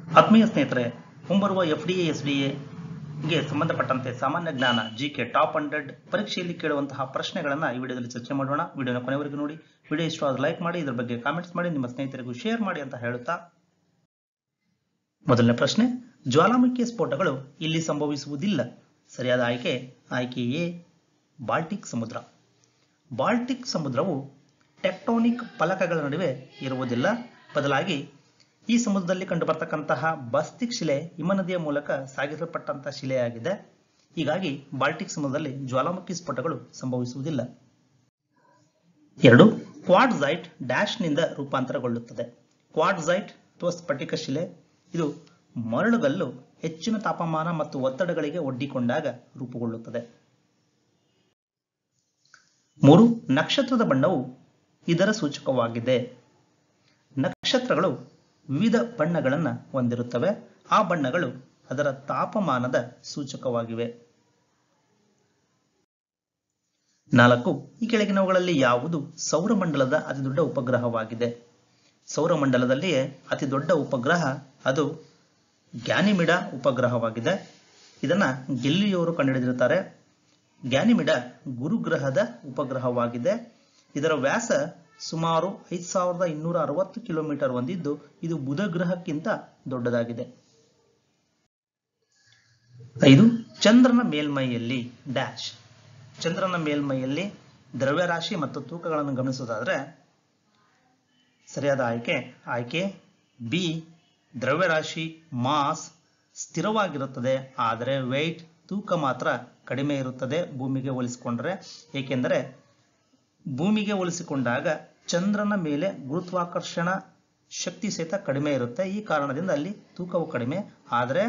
ಆತ್ಮೀಯ ಸ್ನೇಹಿತರೆ, ಮುಂಬರುವ FDA SDA ಗೆ ಸಂಬಂಧಪಟ್ಟಂತೆ ಸಾಮಾನ್ಯ ಜ್ಞಾನ GK ಟಾಪ್ 100 ಪರೀಕ್ಷೆಯಲ್ಲಿ ಕೇಳುವಂತಹ ಪ್ರಶ್ನೆಗಳನ್ನು ಈ ವಿಡಿಯೋದಲ್ಲಿ ಚರ್ಚೆ ಮಾಡೋಣ. ವಿಡಿಯೋನ ಕೊನೆವರೆಗೂ ನೋಡಿ. ವಿಡಿಯೋ ಇಷ್ಟವಾದರೆ ಲೈಕ್ ಮಾಡಿ, ಇದರ ಬಗ್ಗೆ ಕಾಮೆಂಟ್ಸ್ ಮಾಡಿ, ನಿಮ್ಮ ಸ್ನೇಹಿತರಿಗೂ ಶೇರ್ ಮಾಡಿ ಅಂತ ಹೇಳುತ್ತಾ, ಮೊದಲನೇ ಪ್ರಶ್ನೆ, ಜ್ವಾಲಾಮುಖಿ ಸ್ಫೋಟಗಳು ಇಲ್ಲಿ ಸಂಭವಿಸುವುದಿಲ್ಲ. ಸರಿಯಾದ ಆಯ್ಕೆ ಎ, ಬಾಲ್ಟಿಕ್ ಸಮುದ್ರ. ಬಾಲ್ಟಿಕ್ ಸಮುದ್ರವು ಟೆಕ್ಟೋನಿಕ್ ಫಲಕಗಳ ನಡುವೆ ಇರುವುದಿಲ್ಲ. ಬದಲಾಗಿ ಈ ಸಮುದ್ರದಲ್ಲಿ ಕಂಡುಬರ್ತಕ್ಕಂತಹ ಬಸ್ತಿಕ್ ಶಿಲೆ ಹಿಮನದಿಯ ಮೂಲಕ ಸಾಗಿಸಲ್ಪಟ್ಟಂತಹ ಶಿಲೆಯಾಗಿದೆ. ಹೀಗಾಗಿ ಬಾಲ್ಟಿಕ್ ಸಮುದ್ರದಲ್ಲಿ ಜ್ವಾಲಾಮುಖಿ ಸ್ಫೋಟಗಳು ಸಂಭವಿಸುವುದಿಲ್ಲ. 2. ಕ್ವಾರ್ಟ್ಜೈಟ್ ಡ್ಯಾಶ್ನಿಂದ ರೂಪಾಂತರಗೊಳ್ಳುತ್ತದೆ. ಕ್ವಾರ್ಟ್ಜೈಟ್ ಅಥವಾ ಸ್ಫಟಿಕ ಶಿಲೆ ಇದು ಮರಳುಗಲ್ಲು ಹೆಚ್ಚಿನ ತಾಪಮಾನ ಮತ್ತು ಒತ್ತಡಗಳಿಗೆ ಒಡ್ಡಿಕೊಂಡಾಗ ರೂಪುಗೊಳ್ಳುತ್ತದೆ. 3. ನಕ್ಷತ್ರದ ಬಣ್ಣವು ಇದರ ಸೂಚಕವಾಗಿದೆ. ನಕ್ಷತ್ರಗಳು ವಿವಿಧ ಬಣ್ಣಗಳನ್ನು ಹೊಂದಿರುತ್ತವೆ. ಆ ಬಣ್ಣಗಳು ಅದರ ತಾಪಮಾನದ ಸೂಚಕವಾಗಿವೆ. 4. ಈ ಕೆಳಗಿನವುಗಳಲ್ಲಿ ಯಾವುದು ಸೌರಮಂಡಲದ ಅತಿದೊಡ್ಡ ಉಪಗ್ರಹವಾಗಿದೆ? ಸೌರಮಂಡಲದಲ್ಲಿಯೇ ಅತಿ ದೊಡ್ಡ ಉಪಗ್ರಹ ಅದು ಗ್ಯಾನಿಮಿಡ ಉಪಗ್ರಹವಾಗಿದೆ. ಇದನ್ನ ಗೆಲ್ಲಿಲಿಯವರು ಕಂಡುಹಿಡಿದಿರುತ್ತಾರೆ. ಗ್ಯಾನಿಮಿಡ ಗುರುಗ್ರಹದ ಉಪಗ್ರಹವಾಗಿದೆ. ಇದರ ವ್ಯಾಸ ಸುಮಾರು 5260 ಕಿಲೋಮೀಟರ್ ಹೊಂದಿದ್ದು ಇದು ಬುಧ ಗ್ರಹಕ್ಕಿಂತ ದೊಡ್ಡದಾಗಿದೆ. 5. ಚಂದ್ರನ ಮೇಲ್ಮೈಯಲ್ಲಿ ಡ್ಯಾಶ್. ಚಂದ್ರನ ಮೇಲ್ಮೈಯಲ್ಲಿ ದ್ರವ್ಯರಾಶಿ ಮತ್ತು ತೂಕಗಳನ್ನು ಗಮನಿಸುವುದಾದರೆ ಸರಿಯಾದ ಆಯ್ಕೆ ಬಿ, ದ್ರವ್ಯರಾಶಿ ಮಾಸ್ ಸ್ಥಿರವಾಗಿರುತ್ತದೆ, ಆದರೆ ವೆಯ್ಟ್ ತೂಕ ಮಾತ್ರ ಕಡಿಮೆ ಇರುತ್ತದೆ ಭೂಮಿಗೆ ಹೋಲಿಸಿಕೊಂಡ್ರೆ. ಏಕೆಂದರೆ ಭೂಮಿಗೆ ಹೋಲಿಸಿಕೊಂಡಾಗ ಚಂದ್ರನ ಮೇಲೆ ಗುರುತ್ವಾಕರ್ಷಣ ಶಕ್ತಿ ಸಹಿತ ಕಡಿಮೆ ಇರುತ್ತೆ. ಈ ಕಾರಣದಿಂದ ಅಲ್ಲಿ ತೂಕವು ಕಡಿಮೆ, ಆದರೆ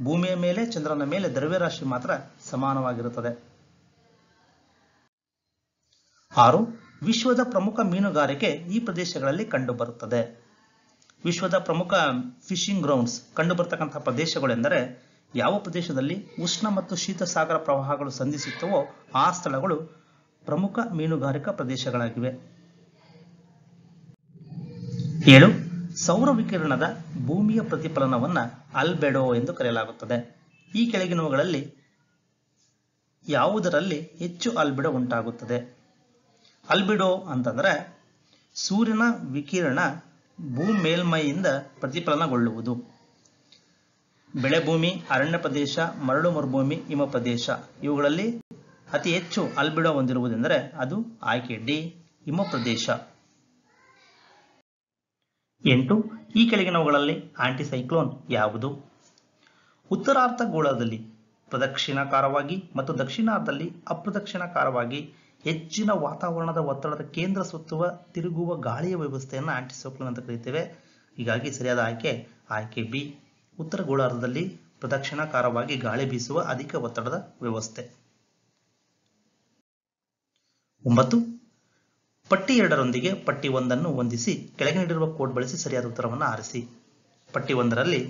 ಭೂಮಿಯ ಮೇಲೆ ಚಂದ್ರನ ಮೇಲೆ ದ್ರವ್ಯರಾಶಿ ಮಾತ್ರ ಸಮಾನವಾಗಿರುತ್ತದೆ. 6. ವಿಶ್ವದ ಪ್ರಮುಖ ಮೀನುಗಾರಿಕೆ ಈ ಪ್ರದೇಶಗಳಲ್ಲಿ ಕಂಡುಬರುತ್ತದೆ. ವಿಶ್ವದ ಪ್ರಮುಖ ಫಿಶಿಂಗ್ ಗ್ರೌಂಡ್ಸ್ ಕಂಡುಬರ್ತಕ್ಕಂತಹ ಪ್ರದೇಶಗಳೆಂದರೆ ಯಾವ ಪ್ರದೇಶದಲ್ಲಿ ಉಷ್ಣ ಮತ್ತು ಶೀತ ಸಾಗರ ಪ್ರವಾಹಗಳು ಸಂಧಿಸುತ್ತವೋ ಆ ಸ್ಥಳಗಳು ಪ್ರಮುಖ ಮೀನುಗಾರಿಕಾ ಪ್ರದೇಶಗಳಾಗಿವೆ. 7. ಸೌರ ವಿಕಿರಣದ ಭೂಮಿಯ ಪ್ರತಿಫಲನವನ್ನು ಅಲ್ಬೆಡೋ ಎಂದು ಕರೆಯಲಾಗುತ್ತದೆ. ಈ ಕೆಳಗಿನವುಗಳಲ್ಲಿ ಯಾವುದರಲ್ಲಿ ಹೆಚ್ಚು ಅಲ್ಬೆಡೋ ಉಂಟಾಗುತ್ತದೆ? ಅಲ್ಬೆಡೋ ಅಂತಂದ್ರೆ ಸೂರ್ಯನ ವಿಕಿರಣ ಮೇಲ್ಮೈಯಿಂದ ಪ್ರತಿಫಲನಗೊಳ್ಳುವುದು. ಬೆಳೆಭೂಮಿ, ಅರಣ್ಯ ಪ್ರದೇಶ, ಮರಳು ಮರುಭೂಮಿ, ಹಿಮ ಪ್ರದೇಶ ಇವುಗಳಲ್ಲಿ ಅತಿ ಹೆಚ್ಚು ಅಲ್ಬೆಡೋ ಹೊಂದಿರುವುದೆಂದರೆ ಅದು ಆಯ್ಕೆ ಡಿ, ಹಿಮ ಪ್ರದೇಶ. 8. ಈ ಕೆಳಗಿನವುಗಳಲ್ಲಿ ಆಂಟಿಸೈಕ್ಲೋನ್ ಯಾವುದು? ಉತ್ತರಾರ್ಧಗೋಳದಲ್ಲಿ ಪ್ರದಕ್ಷಿಣಾಕಾರವಾಗಿ ಮತ್ತು ದಕ್ಷಿಣಾರ್ಧದಲ್ಲಿ ಅಪ್ರದಕ್ಷಿಣಾಕಾರವಾಗಿ ಹೆಚ್ಚಿನ ವಾತಾವರಣದ ಒತ್ತಡದ ಕೇಂದ್ರ ಸುತ್ತುವ ತಿರುಗುವ ಗಾಳಿಯ ವ್ಯವಸ್ಥೆಯನ್ನು ಆಂಟಿಸೈಕ್ಲೋನ್ ಅಂತ ಕರೀತೇವೆ. ಹೀಗಾಗಿ ಸರಿಯಾದ ಆಯ್ಕೆ ಬಿ, ಉತ್ತರ ಗೋಳಾರ್ಧದಲ್ಲಿ ಪ್ರದಕ್ಷಿಣಾಕಾರವಾಗಿ ಗಾಳಿ ಬೀಸುವ ಅಧಿಕ ಒತ್ತಡದ ವ್ಯವಸ್ಥೆ. 9. ಪಟ್ಟಿ 2ರೊಂದಿಗೆ ಪಟ್ಟಿ 1 ಹೊಂದಿಸಿ ಕೆಳಗೆ ನೀಡಿರುವ ಕೋಡ್ ಬಳಸಿ ಸರಿಯಾದ ಉತ್ತರವನ್ನು ಆರಿಸಿ. ಪಟ್ಟಿ 1ರಲ್ಲಿ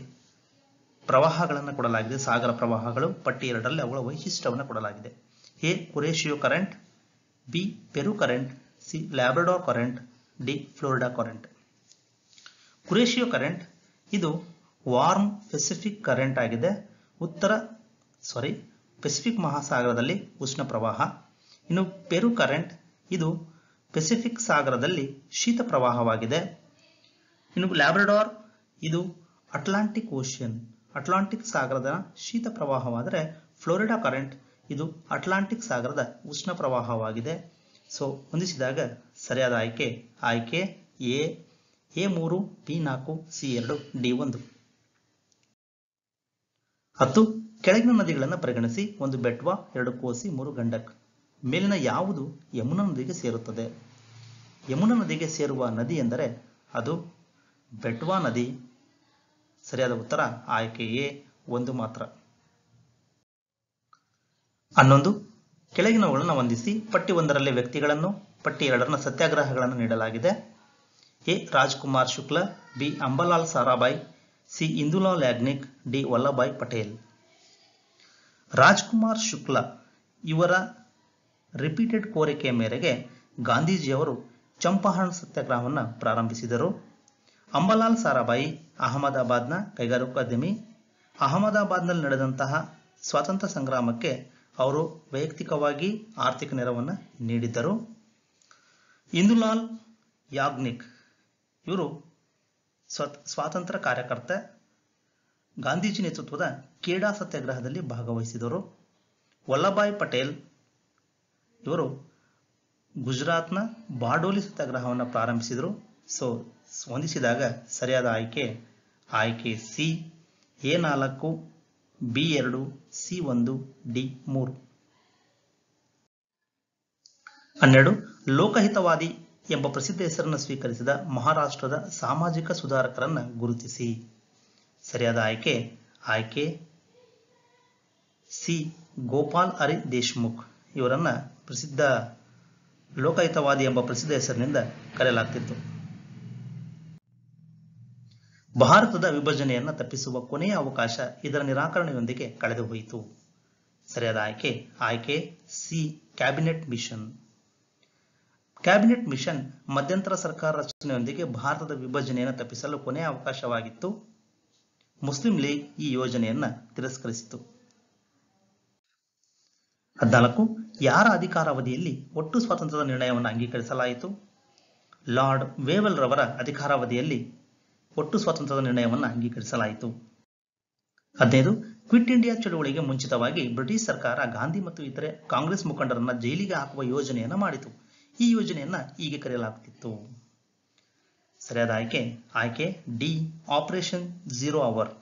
ಪ್ರವಾಹಗಳನ್ನು ಕೊಡಲಾಗಿದೆ, ಸಾಗರ ಪ್ರವಾಹಗಳು. ಪಟ್ಟಿ 2ರಲ್ಲಿ ಅವುಗಳ ವೈಶಿಷ್ಟ್ಯವನ್ನು ಕೊಡಲಾಗಿದೆ. A, Kuroshio current, B, Peru current, C, Labrador current, D, Florida current. Kuroshio current ಇದು ವಾರ್ಮ್ ಪೆಸಿಫಿಕ್ ಕರೆಂಟ್ ಆಗಿದೆ. ಪೆಸಿಫಿಕ್ ಮಹಾಸಾಗರದಲ್ಲಿ ಉಷ್ಣ ಪ್ರವಾಹ. ಇನ್ನು ಪೆರು ಕರೆಂಟ್ ಇದು ಪೆಸಿಫಿಕ್ ಸಾಗರದಲ್ಲಿ ಶೀತ ಪ್ರವಾಹವಾಗಿದೆ. ಇನ್ನು ಲ್ಯಾಬ್ರಡಾರ್ ಇದು ಅಟ್ಲಾಂಟಿಕ್ ಸಾಗರದ ಶೀತ ಪ್ರವಾಹವಾದರೆ ಫ್ಲೋರಿಡಾ ಕರೆಂಟ್ ಇದು ಅಟ್ಲಾಂಟಿಕ್ ಸಾಗರದ ಉಷ್ಣ ಪ್ರವಾಹವಾಗಿದೆ. ಸೊ ಹೊಂದಿಸಿದಾಗ ಸರಿಯಾದ ಆಯ್ಕೆ A, A3, B4, C2, D1. 10. ಕೆಳಗಿನ ನದಿಗಳನ್ನು ಪರಿಗಣಿಸಿ. 1 ಬೆಟ್ವಾ, 2 ಕೋಸಿ, 3 ಗಂಡಕ್. ಮೇಲಿನ ಯಾವುದು ಯಮುನಾ ನದಿಗೆ ಸೇರುತ್ತದೆ? ಯಮುನಾ ನದಿಗೆ ಸೇರುವ ನದಿ ಎಂದರೆ ಅದು ಬೆಟ್ವಾ ನದಿ. ಸರಿಯಾದ ಉತ್ತರ ಆಯ್ಕೆ ಎ, 1 ಮಾತ್ರ. 11. ಕೆಳಗಿನವುಗಳನ್ನು ಹೊಂದಿಸಿ. ಪಟ್ಟಿ 1ರಲ್ಲಿ ವ್ಯಕ್ತಿಗಳನ್ನು, ಪಟ್ಟಿ 2ರ ಸತ್ಯಾಗ್ರಹಗಳನ್ನು ನೀಡಲಾಗಿದೆ. A, Rajkumar Shukla, B, Ambalal Sarabhai, C, Indulal Yagnik, D, Vallabhbhai Patel. Rajkumar Shukla ಇವರ ರಿಪೀಟೆಡ್ ಕೋರಿಕೆಯ ಮೇರೆಗೆ ಗಾಂಧೀಜಿಯವರು ಚಂಪಾರಣ್ ಸತ್ಯಾಗ್ರಹವನ್ನು ಪ್ರಾರಂಭಿಸಿದರು. ಅಂಬಾಲಾಲ್ ಸಾರಾಭಾಯಿ ಅಹಮದಾಬಾದ್ನ ಕೈಗಾರಿಕೋದ್ಯಮಿ. ಅಹಮದಾಬಾದ್ನಲ್ಲಿ ನಡೆದಂತಹ ಸ್ವಾತಂತ್ರ್ಯ ಸಂಗ್ರಾಮಕ್ಕೆ ಅವರು ವೈಯಕ್ತಿಕವಾಗಿ ಆರ್ಥಿಕ ನೆರವನ್ನು ನೀಡಿದ್ದರು. ಇಂದುಲಾಲ್ ಯಾಗ್ನಿಕ್ ಇವರು ಸ್ವಾತಂತ್ರ್ಯ ಕಾರ್ಯಕರ್ತ. ಗಾಂಧೀಜಿ ನೇತೃತ್ವದ ಖೇಡಾ ಸತ್ಯಾಗ್ರಹದಲ್ಲಿ ಭಾಗವಹಿಸಿದರು. ವಲ್ಲಭಾಯ್ ಪಟೇಲ್ ಇವರು ಗುಜರಾತ್ನ ಬಾರ್ಡೋಲಿ ಸತ್ಯಾಗ್ರಹವನ್ನು ಪ್ರಾರಂಭಿಸಿದರು. ಸೊ ಹೊಂದಿಸಿದಾಗ ಸರಿಯಾದ ಆಯ್ಕೆ C. A4, B2, C1, D3. 12. ಲೋಕಹಿತವಾದಿ ಎಂಬ ಪ್ರಸಿದ್ಧ ಹೆಸರನ್ನು ಸ್ವೀಕರಿಸಿದ ಮಹಾರಾಷ್ಟ್ರದ ಸಾಮಾಜಿಕ ಸುಧಾರಕರನ್ನು ಗುರುತಿಸಿ. ಸರಿಯಾದ ಆಯ್ಕೆ ಸಿ. ಗೋಪಾಲ್ ಹರಿ ದೇಶ್ಮುಖ್ ಇವರನ್ನ ಪ್ರಸಿದ್ಧ ಲೋಕಹಿತವಾದಿ ಎಂಬ ಪ್ರಸಿದ್ಧ ಹೆಸರಿನಿಂದ ಕರೆಯಲಾಗ್ತಿತ್ತು. ಭಾರತದ ವಿಭಜನೆಯನ್ನು ತಪ್ಪಿಸುವ ಕೊನೆಯ ಅವಕಾಶ ಇದರ ನಿರಾಕರಣೆಯೊಂದಿಗೆ ಕಳೆದು ಹೋಯಿತು. ಸರಿಯಾದ ಆಯ್ಕೆ C. Cabinet mission. Cabinet mission ಮಧ್ಯಂತರ ಸರ್ಕಾರ ರಚನೆಯೊಂದಿಗೆ ಭಾರತದ ವಿಭಜನೆಯನ್ನು ತಪ್ಪಿಸಲು ಕೊನೆಯ ಅವಕಾಶವಾಗಿತ್ತು. ಮುಸ್ಲಿಂ ಲೀಗ್ ಈ ಯೋಜನೆಯನ್ನು ತಿರಸ್ಕರಿಸಿತು. 14. ಯಾರ ಅಧಿಕಾರಾವಧಿಯಲ್ಲಿ ಒಟ್ಟು ಸ್ವಾತಂತ್ರ್ಯದ ನಿರ್ಣಯವನ್ನು ಅಂಗೀಕರಿಸಲಾಯಿತು? ಲಾರ್ಡ್ ವೇವೆಲ್ ರವರ ಅಧಿಕಾರಾವಧಿಯಲ್ಲಿ ಒಟ್ಟು ಸ್ವಾತಂತ್ರ್ಯದ ನಿರ್ಣಯವನ್ನು ಅಂಗೀಕರಿಸಲಾಯಿತು. 15. ಕ್ವಿಟ್ ಇಂಡಿಯಾ ಚಳುವಳಿಗೆ ಮುಂಚಿತವಾಗಿ ಬ್ರಿಟಿಷ್ ಸರ್ಕಾರ ಗಾಂಧಿ ಮತ್ತು ಇತರೆ ಕಾಂಗ್ರೆಸ್ ಮುಖಂಡರನ್ನ ಜೈಲಿಗೆ ಹಾಕುವ ಯೋಜನೆಯನ್ನು ಮಾಡಿತು. ಈ ಯೋಜನೆಯನ್ನ ಹೀಗೆ ಕರೆಯಲಾಗುತ್ತಿತ್ತು. ಸರಿಯಾದ ಆಯ್ಕೆ ಡಿ. Operation zero hour.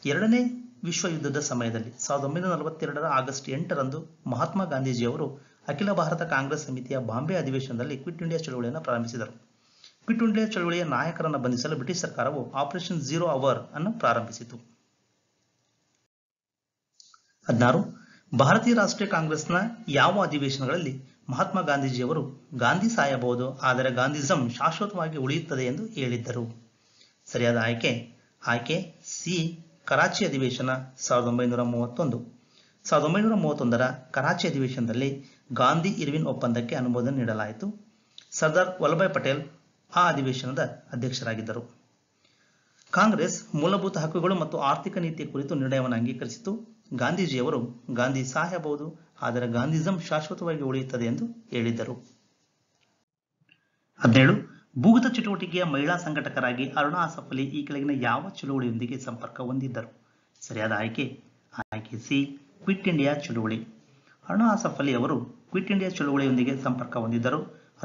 ಎರಡನೇ ವಿಶ್ವ ಯುದ್ಧದ ಸಮಯದಲ್ಲಿ 1942 ಆಗಸ್ಟ್ 8ರಂದು ಮಹಾತ್ಮ ಗಾಂಧೀಜಿಯವರು ಅಖಿಲ ಭಾರತ ಕಾಂಗ್ರೆಸ್ ಸಮಿತಿಯ ಬಾಂಬೆ ಅಧಿವೇಶನದಲ್ಲಿ ಕ್ವಿಟ್ ಇಂಡಿಯಾ ಚಳುವಳಿಯನ್ನು ಪ್ರಾರಂಭಿಸಿದರು. ಕ್ವಿಟ್ ಇಂಡಿಯಾ ಚಳುವಳಿಯ ನಾಯಕರನ್ನು ಬಂಧಿಸಲು ಬ್ರಿಟಿಷ್ ಸರ್ಕಾರವು ಆಪರೇಷನ್ ಝೀರೋ ಅವರ್ ಅನ್ನು ಪ್ರಾರಂಭಿಸಿತು. 16. ಭಾರತೀಯ ರಾಷ್ಟ್ರೀಯ ಕಾಂಗ್ರೆಸ್ನ ಯಾವ ಅಧಿವೇಶನಗಳಲ್ಲಿ ಮಹಾತ್ಮ ಗಾಂಧೀಜಿಯವರು ಗಾಂಧಿ ಸಾಯಬಹುದು ಆದರೆ ಗಾಂಧಿಸಂ ಶಾಶ್ವತವಾಗಿ ಉಳಿಯುತ್ತದೆ ಎಂದು ಹೇಳಿದ್ದರು? ಸರಿಯಾದ ಆಯ್ಕೆ ಸಿ. ಕರಾಚಿ ಅಧಿವೇಶನ 1931. 1931ರ ಕರಾಚಿ ಅಧಿವೇಶನದಲ್ಲಿ ಗಾಂಧಿ ಇರ್ವಿನ್ ಒಪ್ಪಂದಕ್ಕೆ ಅನುಮೋದನೆ ನೀಡಲಾಯಿತು. ಸರ್ದಾರ್ ವಲ್ಲಭಾಯ್ ಪಟೇಲ್ ಆ ಅಧಿವೇಶನದ ಅಧ್ಯಕ್ಷರಾಗಿದ್ದರು. ಕಾಂಗ್ರೆಸ್ ಮೂಲಭೂತ ಹಕ್ಕುಗಳು ಮತ್ತು ಆರ್ಥಿಕ ನೀತಿಯ ಕುರಿತು ನಿರ್ಣಯವನ್ನು ಅಂಗೀಕರಿಸಿತು. ಗಾಂಧೀಜಿಯವರು ಗಾಂಧಿ ಸಾಯಬಹುದು ಆದರೆ ಗಾಂಧಿಸಂ ಶಾಶ್ವತವಾಗಿ ಉಳಿಯುತ್ತದೆ ಎಂದು ಹೇಳಿದ್ದರು. 17. ಭೂಗತ ಚಟುವಟಿಕೆಯ ಮಹಿಳಾ ಸಂಘಟಕರಾಗಿ ಅರುಣಾ ಆಸಫ್ ಅಲಿ ಈ ಕೆಳಗಿನ ಯಾವ ಚಳುವಳಿಯೊಂದಿಗೆ ಸಂಪರ್ಕ ಹೊಂದಿದ್ದರು? ಸರಿಯಾದ ಆಯ್ಕೆ ಸಿ. ಕ್ವಿಟ್ ಇಂಡಿಯಾ ಚಳುವಳಿ. ಅರುಣಾ ಆಸಫ್ ಅಲಿ ಅವರು ಕ್ವಿಟ್ ಇಂಡಿಯಾ ಚಳುವಳಿಯೊಂದಿಗೆ ಸಂಪರ್ಕ ಹೊಂದಿದ್ದರು.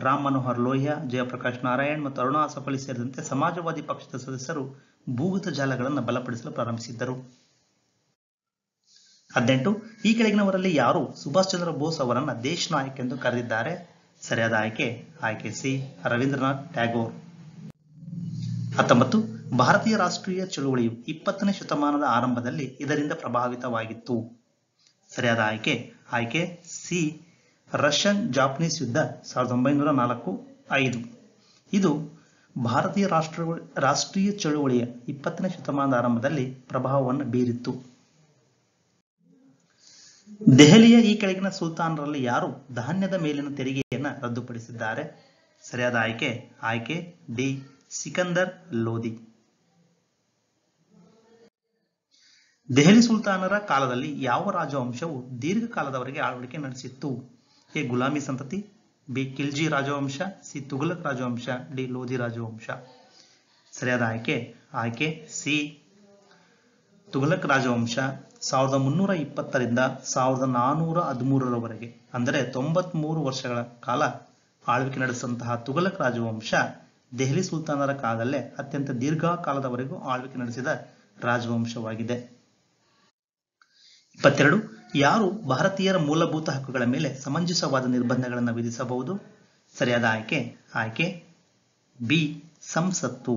ರಾಮ್ ಮನೋಹರ್ ಲೋಹಿಯಾ, ಜಯಪ್ರಕಾಶ್ ನಾರಾಯಣ್ ಮತ್ತು ಅರುಣಾ ಆಸಫ್ ಅಲಿ ಸೇರಿದಂತೆ ಸಮಾಜವಾದಿ ಪಕ್ಷದ ಸದಸ್ಯರು ಭೂಗತ ಜಾಲಗಳನ್ನು ಬಲಪಡಿಸಲು ಪ್ರಾರಂಭಿಸಿದ್ದರು. 18. ಈ ಕೆಳಗಿನವರಲ್ಲಿ ಯಾರು ಸುಭಾಷ್ ಚಂದ್ರ ಬೋಸ್ ಅವರನ್ನ ದೇಶ್ ನಾಯಕ್ ಎಂದು ಕರೆದಿದ್ದಾರೆ? ಸರಿಯಾದ ಆಯ್ಕೆ ಸಿ. ರವೀಂದ್ರನಾಥ್ ಟ್ಯಾಗೋರ್. 19. ಭಾರತೀಯ ರಾಷ್ಟ್ರೀಯ ಚಳುವಳಿಯು 20ನೇ ಶತಮಾನದ ಆರಂಭದಲ್ಲಿ ಇದರಿಂದ ಪ್ರಭಾವಿತವಾಗಿತ್ತು. ಸರಿಯಾದ ಆಯ್ಕೆ ಸಿ. ರಷ್ಯನ್ ಜಾಪನೀಸ್ ಯುದ್ಧ 1904-5. ಇದು ಭಾರತೀಯ ರಾಷ್ಟ್ರೀಯ ಚಳುವಳಿಯ 20ನೇ ಶತಮಾನದ ಆರಂಭದಲ್ಲಿ ಪ್ರಭಾವವನ್ನು ಬೀರಿತ್ತು. ದೆಹಲಿಯ ಈ ಕೆಳಗಿನ ಸುಲ್ತಾನರಲ್ಲಿ ಯಾರು ಧಾನ್ಯದ ಮೇಲಿನ ತೆರಿಗೆಯನ್ನು ರದ್ದುಪಡಿಸಿದ್ದಾರೆ? ಸರಿಯಾದ ಆಯ್ಕೆ ಡಿ. ಸಿಕಂದರ್ ಲೋಧಿ. ದೆಹಲಿ ಸುಲ್ತಾನರ ಕಾಲದಲ್ಲಿ ಯಾವ ರಾಜವಂಶವು ದೀರ್ಘಕಾಲದವರೆಗೆ ಆಳ್ವಿಕೆ ನಡೆಸಿತ್ತು? ಎ. ಗುಲಾಮಿ ಸಂತತಿ, ಬಿ. ಖಿಲ್ಜಿ ರಾಜವಂಶ, ಸಿ. ತುಘಲಕ್ ರಾಜವಂಶ, ಡಿ. ಲೋಧಿ ರಾಜವಂಶ. ಸರಿಯಾದ ಆಯ್ಕೆ ಸಿ. ತುಘಲಕ್ ರಾಜವಂಶ 1320ರಿಂದ 1413ರವರೆಗೆ ಅಂದರೆ 93 ವರ್ಷಗಳ ಕಾಲ ಆಳ್ವಿಕೆ ನಡೆಸಿದಂತಹ ತುಘಲಕ್ ರಾಜವಂಶ ದೆಹಲಿ ಸುಲ್ತಾನರ ಕಾಲದಲ್ಲೇ ಅತ್ಯಂತ ದೀರ್ಘಕಾಲದವರೆಗೂ ಆಳ್ವಿಕೆ ನಡೆಸಿದ ರಾಜವಂಶವಾಗಿದೆ. 22. ಯಾರು ಭಾರತೀಯರ ಮೂಲಭೂತ ಹಕ್ಕುಗಳ ಮೇಲೆ ಸಮಂಜಸವಾದ ನಿರ್ಬಂಧಗಳನ್ನು ವಿಧಿಸಬಹುದು? ಸರಿಯಾದ ಆಯ್ಕೆ ಬಿ. ಸಂಸತ್ತು.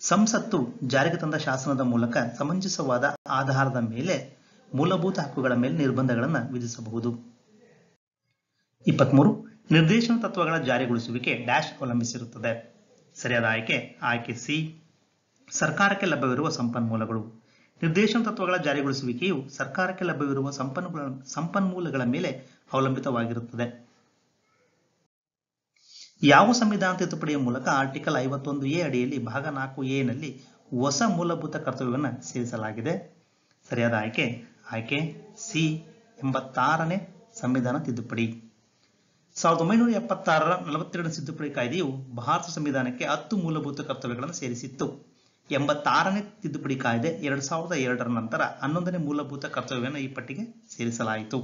ಸಂಸತ್ತು ಜಾರಿಗೆ ತಂದ ಶಾಸನದ ಮೂಲಕ ಸಮಂಜಸವಾದ ಆಧಾರದ ಮೇಲೆ ಮೂಲಭೂತ ಹಕ್ಕುಗಳ ಮೇಲೆ ನಿರ್ಬಂಧಗಳನ್ನು ವಿಧಿಸಬಹುದು. 23. ನಿರ್ದೇಶನ ತತ್ವಗಳ ಜಾರಿಗೊಳಿಸುವಿಕೆ ಡ್ಯಾಶ್ ಅವಲಂಬಿಸಿರುತ್ತದೆ. ಸರಿಯಾದ ಆಯ್ಕೆ ಸಿ. ಸರ್ಕಾರಕ್ಕೆ ಲಭ್ಯವಿರುವ ಸಂಪನ್ಮೂಲಗಳು. ನಿರ್ದೇಶನ ತತ್ವಗಳ ಜಾರಿಗೊಳಿಸುವಿಕೆಯು ಸರ್ಕಾರಕ್ಕೆ ಲಭ್ಯವಿರುವ ಸಂಪನ್ಮೂಲಗಳ ಮೇಲೆ ಅವಲಂಬಿತವಾಗಿರುತ್ತದೆ. ಯಾವ ಸಂವಿಧಾನ ತಿದ್ದುಪಡಿಯ ಮೂಲಕ ಆರ್ಟಿಕಲ್ 51A ಅಡಿಯಲ್ಲಿ ಭಾಗ 4A ನಲ್ಲಿ ಹೊಸ ಮೂಲಭೂತ ಕರ್ತವ್ಯವನ್ನು ಸೇರಿಸಲಾಗಿದೆ? ಸರಿಯಾದ ಆಯ್ಕೆ ಸಿ 86ನೇ ಸಂವಿಧಾನ ತಿದ್ದುಪಡಿ. 1976ರ 42ನೇ ತಿದ್ದುಪಡಿ ಕಾಯ್ದೆಯು ಭಾರತ ಸಂವಿಧಾನಕ್ಕೆ 10 ಮೂಲಭೂತ ಕರ್ತವ್ಯಗಳನ್ನು ಸೇರಿಸಿತ್ತು. 86ನೇ ತಿದ್ದುಪಡಿ ಕಾಯ್ದೆ 2002ರ ನಂತರ 11ನೇ ಮೂಲಭೂತ ಕರ್ತವ್ಯವನ್ನು ಈ ಪಟ್ಟಿಗೆ ಸೇರಿಸಲಾಯಿತು.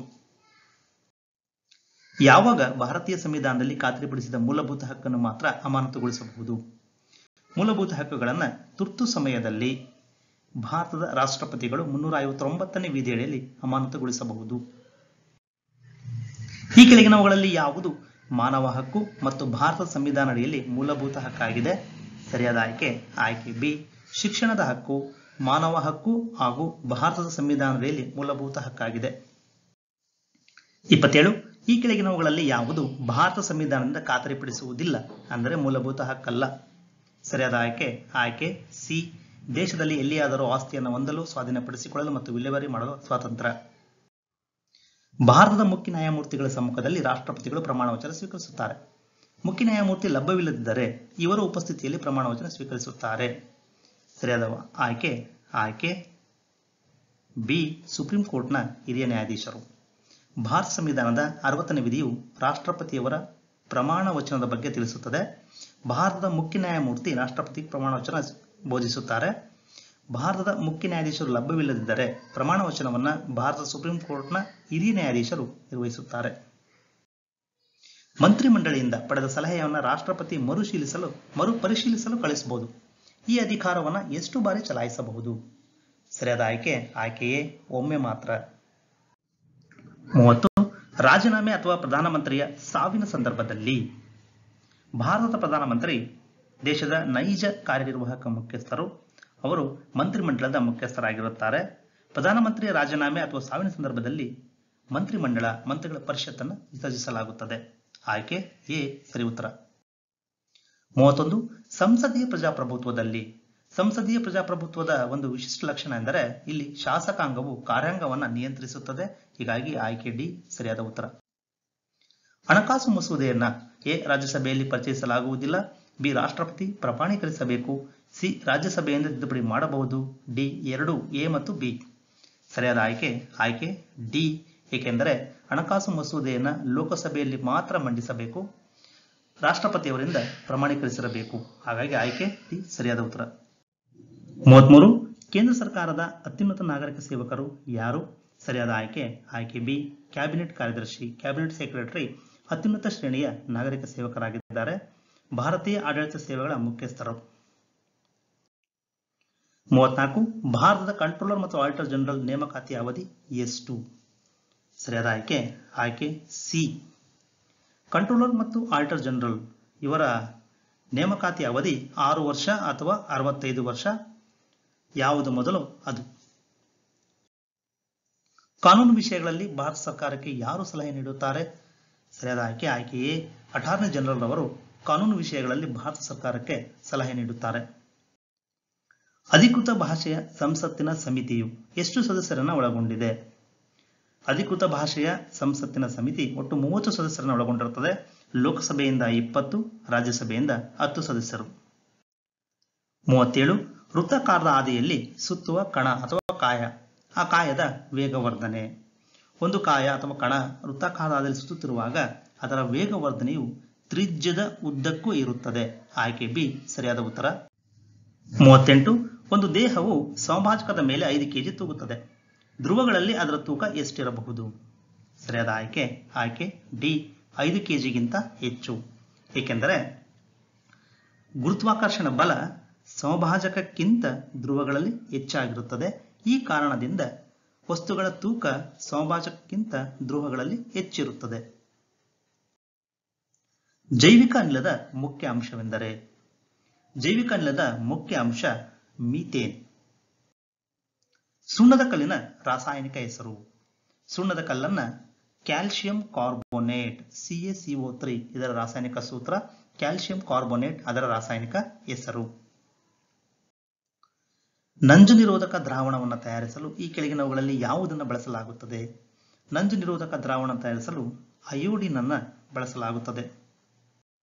ಯಾವಾಗ ಭಾರತೀಯ ಸಂವಿಧಾನದಲ್ಲಿ ಖಾತ್ರಿಪಡಿಸಿದ ಮೂಲಭೂತ ಹಕ್ಕನ್ನು ಮಾತ್ರ ಅಮಾನತುಗೊಳಿಸಬಹುದು? ಮೂಲಭೂತ ಹಕ್ಕುಗಳನ್ನು ತುರ್ತು ಸಮಯದಲ್ಲಿ ಭಾರತದ ರಾಷ್ಟ್ರಪತಿಗಳು 359ನೇ ವಿಧಿಯಡಿಯಲ್ಲಿ ಅಮಾನತುಗೊಳಿಸಬಹುದು. ಈ ಕೆಳಗಿನವುಗಳಲ್ಲಿ ಯಾವುದು ಮಾನವ ಹಕ್ಕು ಮತ್ತು ಭಾರತದ ಸಂವಿಧಾನ ಅಡಿಯಲ್ಲಿ ಮೂಲಭೂತ ಹಕ್ಕಾಗಿದೆ? ಸರಿಯಾದ ಆಯ್ಕೆ ಬಿ ಶಿಕ್ಷಣದ ಹಕ್ಕು ಮಾನವ ಹಕ್ಕು ಹಾಗೂ ಭಾರತದ ಸಂವಿಧಾನದಲ್ಲಿ ಮೂಲಭೂತ ಹಕ್ಕಾಗಿದೆ. 27 ಈ ಕೆಳಗಿನವುಗಳಲ್ಲಿ ಯಾವುದು ಭಾರತ ಸಂವಿಧಾನದಿಂದ ಖಾತರಿಪಡಿಸುವುದಿಲ್ಲ, ಅಂದರೆ ಮೂಲಭೂತ ಹಕ್ಕಲ್ಲ? ಸರಿಯಾದ ಆಯ್ಕೆ ಸಿ ದೇಶದಲ್ಲಿ ಎಲ್ಲಿಯಾದರೂ ಆಸ್ತಿಯನ್ನು ಹೊಂದಲು, ಸ್ವಾಧೀನಪಡಿಸಿಕೊಳ್ಳಲು ಮತ್ತು ವಿಲೇವಾರಿ ಮಾಡಲು ಸ್ವಾತಂತ್ರ್ಯ. ಭಾರತದ ಮುಖ್ಯ ನ್ಯಾಯಮೂರ್ತಿಗಳ ಸಮ್ಮುಖದಲ್ಲಿ ರಾಷ್ಟ್ರಪತಿಗಳು ಪ್ರಮಾಣ ವಚನ ಸ್ವೀಕರಿಸುತ್ತಾರೆ. ಮುಖ್ಯ ನ್ಯಾಯಮೂರ್ತಿ ಲಭ್ಯವಿಲ್ಲದಿದ್ದರೆ ಇವರ ಉಪಸ್ಥಿತಿಯಲ್ಲಿ ಪ್ರಮಾಣ ವಚನ ಸ್ವೀಕರಿಸುತ್ತಾರೆ. ಸರಿಯಾದ ಆಯ್ಕೆ ಬಿ ಸುಪ್ರೀಂ ಕೋರ್ಟ್ನ ಹಿರಿಯ ನ್ಯಾಯಾಧೀಶರು. ಭಾರತ ಸಂವಿಧಾನದ 60ನೇ ವಿಧಿಯು ರಾಷ್ಟ್ರಪತಿಯವರ ಪ್ರಮಾಣ ವಚನದ ಬಗ್ಗೆ ತಿಳಿಸುತ್ತದೆ. ಭಾರತದ ಮುಖ್ಯ ನ್ಯಾಯಮೂರ್ತಿ ರಾಷ್ಟ್ರಪತಿ ಪ್ರಮಾಣ ವಚನ ಬೋಧಿಸುತ್ತಾರೆ. ಭಾರತದ ಮುಖ್ಯ ನ್ಯಾಯಾಧೀಶರು ಲಭ್ಯವಿಲ್ಲದಿದ್ದರೆ ಪ್ರಮಾಣ ವಚನವನ್ನು ಭಾರತದ ಸುಪ್ರೀಂ ಕೋರ್ಟ್ನ ಹಿರಿಯ ನ್ಯಾಯಾಧೀಶರು ನಿರ್ವಹಿಸುತ್ತಾರೆ. ಮಂತ್ರಿಮಂಡಳಿಯಿಂದ ಪಡೆದ ಸಲಹೆಯನ್ನು ರಾಷ್ಟ್ರಪತಿ ಮರುಪರಿಶೀಲಿಸಲು ಕಳಿಸಬಹುದು. ಈ ಅಧಿಕಾರವನ್ನು ಎಷ್ಟು ಬಾರಿ ಚಲಾಯಿಸಬಹುದು? ಸರಿಯಾದ ಆಯ್ಕೆಯೇ ಒಮ್ಮೆ ಮಾತ್ರ. 30 ರಾಜೀನಾಮೆ ಅಥವಾ ಪ್ರಧಾನಮಂತ್ರಿಯ ಸಾವಿನ ಸಂದರ್ಭದಲ್ಲಿ ಭಾರತದ ಪ್ರಧಾನಮಂತ್ರಿ ದೇಶದ ನೈಜ ಕಾರ್ಯನಿರ್ವಾಹಕ ಮುಖ್ಯಸ್ಥರು. ಅವರು ಮಂತ್ರಿಮಂಡಲದ ಮುಖ್ಯಸ್ಥರಾಗಿರುತ್ತಾರೆ. ಪ್ರಧಾನಮಂತ್ರಿಯ ರಾಜೀನಾಮೆ ಅಥವಾ ಸಾವಿನ ಸಂದರ್ಭದಲ್ಲಿ ಮಂತ್ರಿಗಳ ಪರಿಷತ್ತನ್ನು ವಿಸರ್ಜಿಸಲಾಗುತ್ತದೆ. ಆಯ್ಕೆ ಎ ಸರಿ ಉತ್ತರ. 31 ಸಂಸದೀಯ ಪ್ರಜಾಪ್ರಭುತ್ವದ ಒಂದು ವಿಶಿಷ್ಟ ಲಕ್ಷಣ ಎಂದರೆ ಇಲ್ಲಿ ಶಾಸಕಾಂಗವು ಕಾರ್ಯಾಂಗವನ್ನು ನಿಯಂತ್ರಿಸುತ್ತದೆ. ಹೀಗಾಗಿ ಆಯ್ಕೆ ಡಿ ಸರಿಯಾದ ಉತ್ತರ. ಹಣಕಾಸು ಮಸೂದೆಯನ್ನ ಎ ರಾಜ್ಯಸಭೆಯಲ್ಲಿ ಪರಿಚಯಿಸಲಾಗುವುದಿಲ್ಲ, ಬಿ ರಾಷ್ಟ್ರಪತಿ ಪ್ರಮಾಣೀಕರಿಸಬೇಕು, ಸಿ ರಾಜ್ಯಸಭೆಯಿಂದ ತಿದ್ದುಪಡಿ ಮಾಡಬಹುದು, ಡಿ 2 ಎ ಮತ್ತು ಬಿ. ಸರಿಯಾದ ಆಯ್ಕೆ ಡಿ, ಏಕೆಂದರೆ ಹಣಕಾಸು ಮಸೂದೆಯನ್ನ ಲೋಕಸಭೆಯಲ್ಲಿ ಮಾತ್ರ ಮಂಡಿಸಬೇಕು, ರಾಷ್ಟ್ರಪತಿಯವರಿಂದ ಪ್ರಮಾಣೀಕರಿಸಿರಬೇಕು. ಹಾಗಾಗಿ ಆಯ್ಕೆ ಡಿ ಸರಿಯಾದ ಉತ್ತರ. 33 ಕೇಂದ್ರ ಸರ್ಕಾರದ ಅತ್ಯುನ್ನತ ನಾಗರಿಕ ಸೇವಕರು ಯಾರು? ಸರಿಯಾದ ಆಯ್ಕೆ ಬಿ ಕ್ಯಾಬಿನೆಟ್ ಕಾರ್ಯದರ್ಶಿ, ಕ್ಯಾಬಿನೆಟ್ ಸೆಕ್ರೆಟರಿ ಅತ್ಯುನ್ನತ ಶ್ರೇಣಿಯ ನಾಗರಿಕ ಸೇವಕರಾಗಿದ್ದಾರೆ. ಭಾರತೀಯ ಆಡಳಿತ ಸೇವೆಗಳ ಮುಖ್ಯಸ್ಥರು. 34 ಭಾರತದ ಕಂಟ್ರೋಲರ್ ಮತ್ತು ಆಡಿಟರ್ ಜನರಲ್ ನೇಮಕಾತಿಯ ಅವಧಿ ಎಷ್ಟು? ಸರಿಯಾದ ಆಯ್ಕೆ ಸಿ ಕಂಟ್ರೋಲರ್ ಮತ್ತು ಆಡಿಟರ್ ಜನರಲ್ ಇವರ ನೇಮಕಾತಿಯ ಅವಧಿ 6 ವರ್ಷ ಅಥವಾ 65 ವರ್ಷ. ಯಾವುದು ಮೊದಲು ಅದು. ಕಾನೂನು ವಿಷಯಗಳಲ್ಲಿ ಭಾರತ ಸರ್ಕಾರಕ್ಕೆ ಯಾರು ಸಲಹೆ ನೀಡುತ್ತಾರೆ? ಸರಿಯಾದ ಆಯ್ಕೆ ಎ ಅಟಾರ್ನಿ ಜನರಲ್ ಅವರು ಕಾನೂನು ವಿಷಯಗಳಲ್ಲಿ ಭಾರತ ಸರ್ಕಾರಕ್ಕೆ ಸಲಹೆ ನೀಡುತ್ತಾರೆ. ಅಧಿಕೃತ ಭಾಷೆಯ ಸಂಸತ್ತಿನ ಸಮಿತಿಯು ಎಷ್ಟು ಸದಸ್ಯರನ್ನು ಒಳಗೊಂಡಿದೆ? ಅಧಿಕೃತ ಭಾಷೆಯ ಸಂಸತ್ತಿನ ಸಮಿತಿ ಒಟ್ಟು 30 ಸದಸ್ಯರನ್ನು ಒಳಗೊಂಡಿರುತ್ತದೆ. ಲೋಕಸಭೆಯಿಂದ 20, ರಾಜ್ಯಸಭೆಯಿಂದ 10 ಸದಸ್ಯರು. 37 ವೃತ್ತಾಕಾರದ ಹಾದಿಯಲ್ಲಿ ಸುತ್ತುವ ಕಣ ಅಥವಾ ಕಾಯ, ಆ ಕಾಯದ ವೇಗವರ್ಧನೆ. ಒಂದು ಕಾಯ ಅಥವಾ ಕಣ ವೃತ್ತಾಕಾರದ ಹಾದಿಯಲ್ಲಿ ಸುತ್ತುತ್ತಿರುವಾಗ ಅದರ ವೇಗವರ್ಧನೆಯು ತ್ರಿಜ್ಯದ ಉದ್ದಕ್ಕೂ ಇರುತ್ತದೆ. ಆಯ್ಕೆ ಬಿ ಸರಿಯಾದ ಉತ್ತರ. 38 ಒಂದು ದೇಹವು ಸಮಭಾಜಕದ ಮೇಲೆ 5 kg ತೂಗುತ್ತದೆ. ಧ್ರುವಗಳಲ್ಲಿ ಅದರ ತೂಕ ಎಷ್ಟಿರಬಹುದು? ಸರಿಯಾದ ಆಯ್ಕೆ ಡಿ 5 kgಗಿಂತ ಹೆಚ್ಚು, ಏಕೆಂದರೆ ಗುರುತ್ವಾಕರ್ಷಣ ಬಲ ಸಮಭಾಜಕಕ್ಕಿಂತ ಧ್ರುವಗಳಲ್ಲಿ ಹೆಚ್ಚಾಗಿರುತ್ತದೆ. ಈ ಕಾರಣದಿಂದ ವಸ್ತುಗಳ ತೂಕ ಸಮಭಾಜಕಕ್ಕಿಂತ ಧ್ರುವಗಳಲ್ಲಿ ಹೆಚ್ಚಿರುತ್ತದೆ. ಜೈವಿಕ ಅನಿಲದ ಮುಖ್ಯ ಅಂಶವೆಂದರೆ? ಜೈವಿಕ ಅನಿಲದ ಮುಖ್ಯ ಅಂಶ ಮೀಥೇನ್. ಸುಣ್ಣದ ಕಲ್ಲಿನ ರಾಸಾಯನಿಕ ಹೆಸರು? ಸುಣ್ಣದ ಕಲ್ಲನ್ನ ಕ್ಯಾಲ್ಸಿಯಂ ಕಾರ್ಬೋನೇಟ್ CaCO3 ಇದರ ರಾಸಾಯನಿಕ ಸೂತ್ರ. ಕ್ಯಾಲ್ಸಿಯಂ ಕಾರ್ಬೋನೇಟ್ ಅದರ ರಾಸಾಯನಿಕ ಹೆಸರು. ನಂಜು ನಿರೋಧಕ ದ್ರಾವಣವನ್ನು ತಯಾರಿಸಲು ಈ ಕೆಳಗಿನವುಗಳಲ್ಲಿ ಯಾವುದನ್ನು ಬಳಸಲಾಗುತ್ತದೆ? ನಂಜು ನಿರೋಧಕ ದ್ರಾವಣ ತಯಾರಿಸಲು ಅಯೋಡಿನ್ ಅನ್ನು ಬಳಸಲಾಗುತ್ತದೆ.